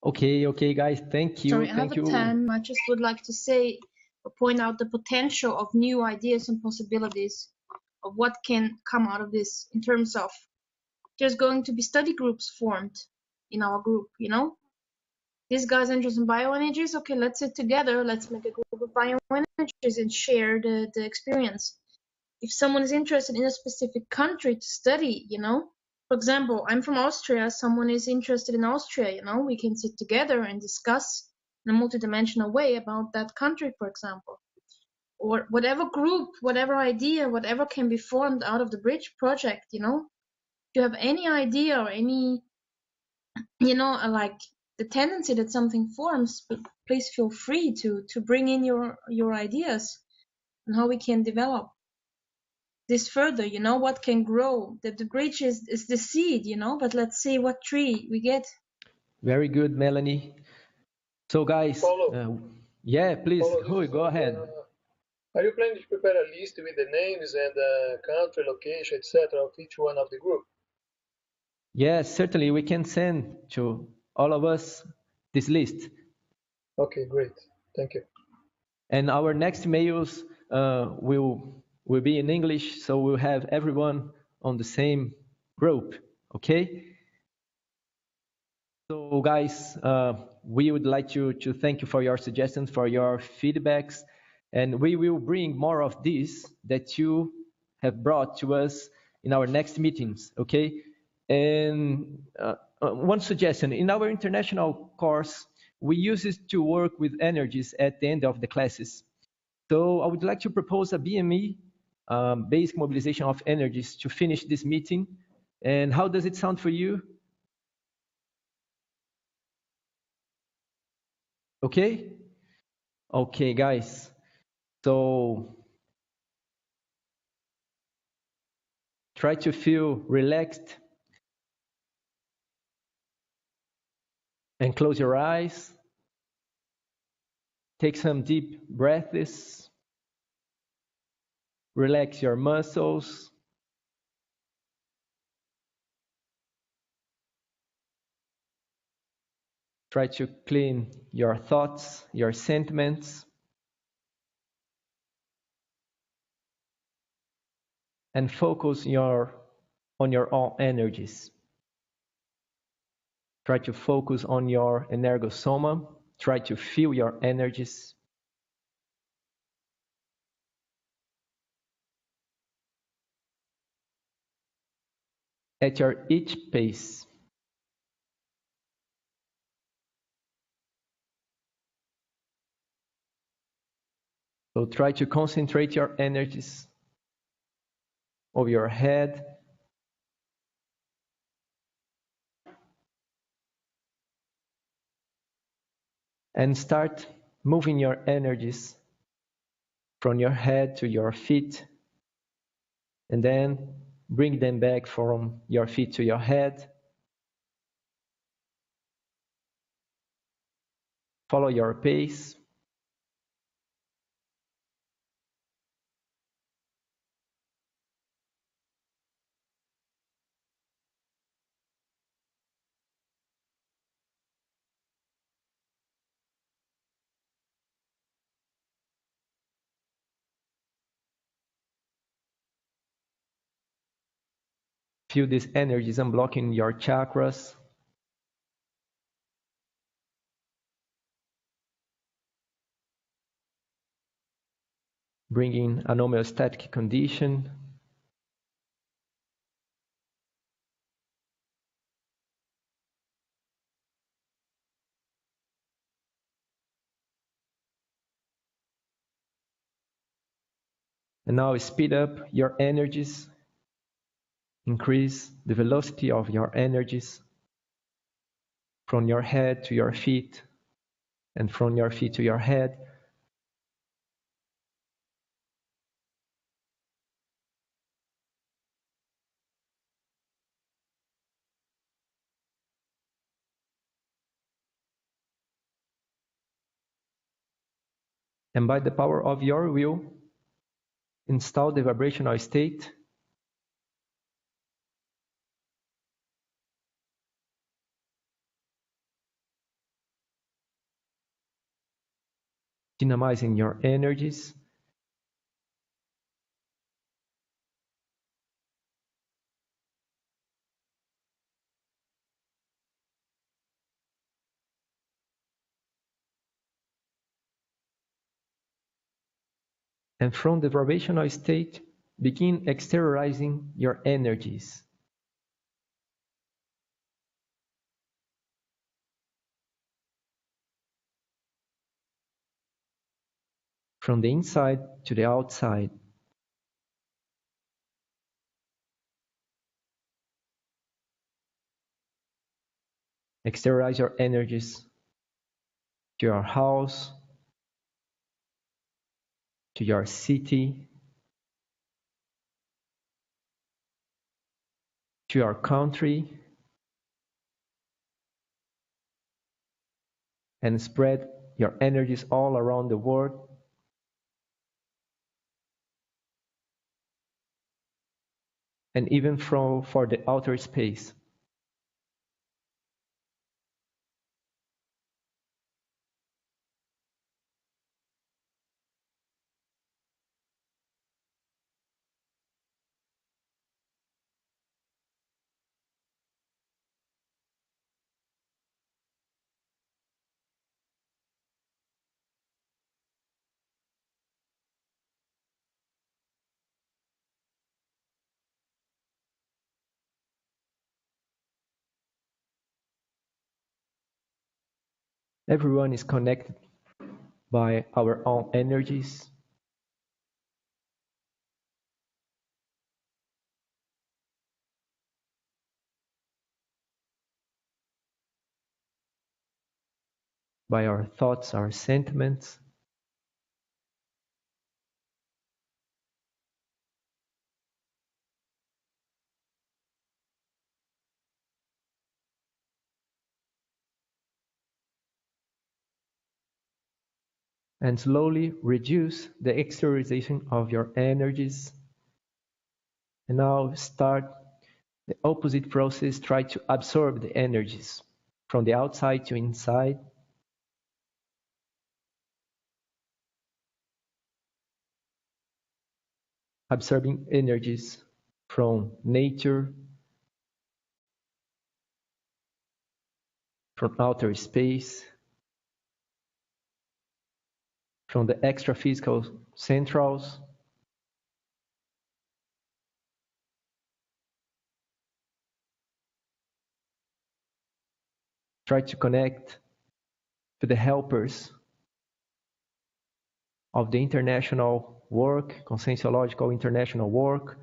Okay, guys, thank you. Sorry, I have a 10. I just would like to say, or point out the potential of new ideas and possibilities of what can come out of this in terms of there's going to be study groups formed in our group, you know? These guys interested in bioenergies, okay, let's sit together, let's make a group of bioenergies and share the experience. If someone is interested in a specific country to study, you know, for example, I'm from Austria, someone is interested in Austria, you know, we can sit together and discuss in a multidimensional way about that country, for example. Or whatever group, whatever idea, whatever can be formed out of the Bridge project, you know. If you have any idea or any, you know, like the tendency that something forms, please feel free to bring in your ideas and how we can develop this further, you know, what can grow. The bridge is the seed, you know, but let's see what tree we get. Very good, Melanie. So guys, yeah, please, Rui, go ahead. Are you planning to prepare a list with the names and country, location, etc. of each one of the group? Yes, certainly. We can send to all of us this list. Okay, great. Thank you. And our next mails will be in English, so we'll have everyone on the same group, okay? So guys, we would like to thank you for your suggestions, for your feedbacks, and we will bring more of this that you have brought to us in our next meetings, okay? And one suggestion, in our international course, we use it to work with energies at the end of the classes. So I would like to propose a BME, basic mobilization of energies, to finish this meeting. And how does it sound for you? Okay? Okay, guys. So try to feel relaxed and close your eyes. Take some deep breaths. Relax your muscles. Try to clean your thoughts, your sentiments. And focus on your own energies. Try to focus on your energosoma. Try to feel your energies. At your each pace. So try to concentrate your energies over your head. And start moving your energies from your head to your feet. And then bring them back from your feet to your head. Follow your pace. Feel these energies unblocking your chakras. Bringing a homeostatic condition. And now speed up your energies. Increase the velocity of your energies from your head to your feet and from your feet to your head. And by the power of your will, install the vibrational state dynamizing your energies. And from the vibrational state, begin exteriorizing your energies. From the inside to the outside. Exteriorize your energies to your house, to your city, to your country, and spread your energies all around the world. and even for the outer space. Everyone is connected by our own energies. By our thoughts, our sentiments. And slowly reduce the exteriorization of your energies. And now start the opposite process. Try to absorb the energies from the outside to inside. Absorbing energies from nature, from outer space, from the extra-physical centrals, try to connect to the helpers of the international work, conscienciological international work.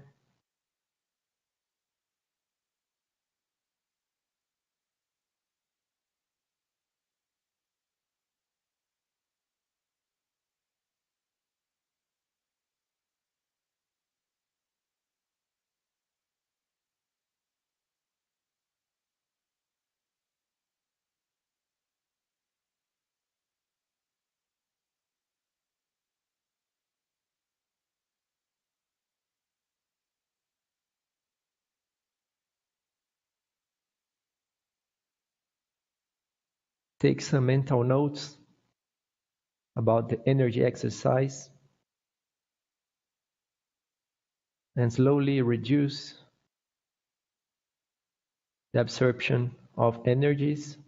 Take some mental notes about the energy exercise and slowly reduce the absorption of energies.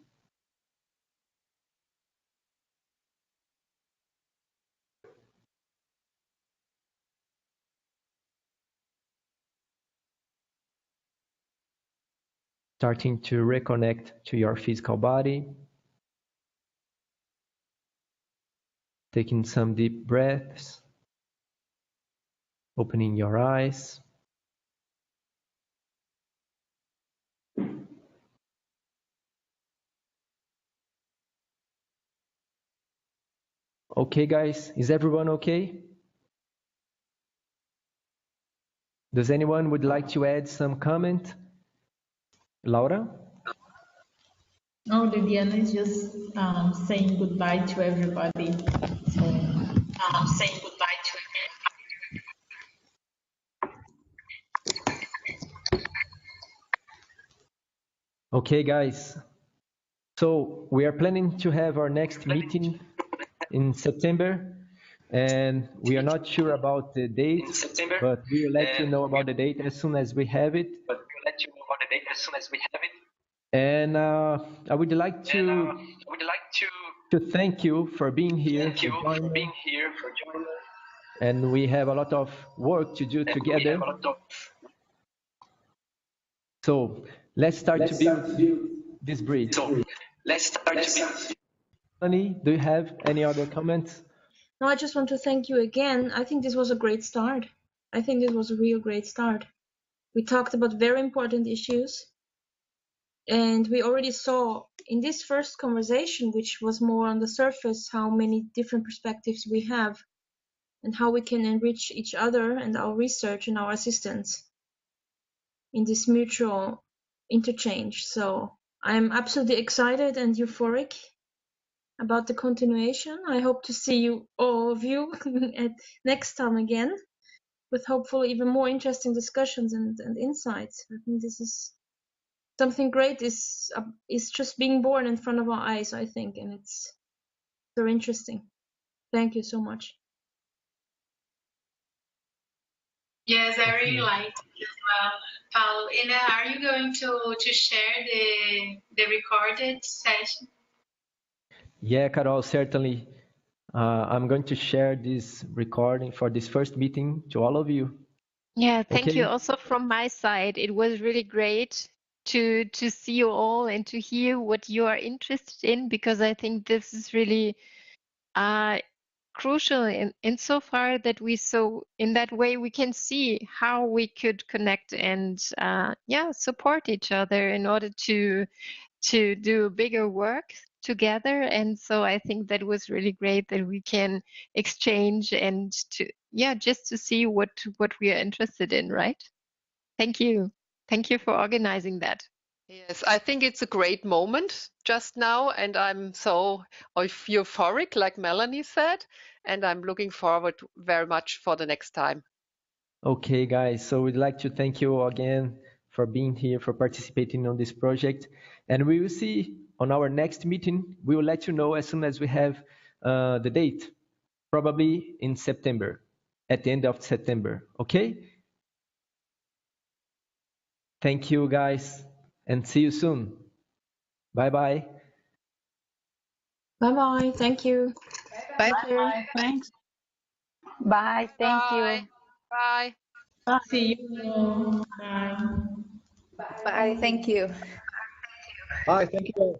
Starting to reconnect to your physical body. Taking some deep breaths. Opening your eyes. Okay, guys, is everyone okay? Does anyone would like to add some comment? Laura? No, Liliana is just saying goodbye to everybody. So, saying goodbye to everybody. Okay, guys. So we are planning to have our next meeting in September, and we are not sure about the date, but we will let you know about the date as soon as we have it. And I would like to thank you for being here, and we have a lot of work to do together. So let's start to build this bridge. Melanie, do you have any other comments? No, I just want to thank you again. I think this was a great start. I think this was a real great start. We talked about very important issues. And we already saw in this first conversation, which was more on the surface, how many different perspectives we have and how we can enrich each other and our research and our assistance in this mutual interchange. So I'm absolutely excited and euphoric about the continuation. I hope to see you, all of you, at next time again. with hopefully even more interesting discussions and insights. I think this is something great is just being born in front of our eyes, I think, and it's so interesting. Thank you so much. Yes, I really liked it as well, Paulo. And are you going to share the recorded session? Yeah, Carol, certainly. I'm going to share this recording for this first meeting to all of you. Yeah, thank you Okay? also from my side. It was really great to see you all and to hear what you are interested in, because I think this is really crucial in so far that in that way we can see how we could connect and support each other in order to do bigger work together. And so I think that was really great that we can exchange and just to see what we are interested in, right? Thank you for organizing that. Yes, I think it's a great moment just now, and I'm so euphoric, like Melanie said, and I'm looking forward very much for the next time. Okay, guys, so we'd like to thank you again for being here, for participating on this project. And we will see on our next meeting. We will let you know as soon as we have the date, probably in September, at the end of September, okay? Thank you, guys, and see you soon. Bye-bye. Bye-bye. Thank you. Bye. Bye. Thanks. Bye. Thank you. Bye. See you. Bye. Bye. Thank you. Bye, thank you.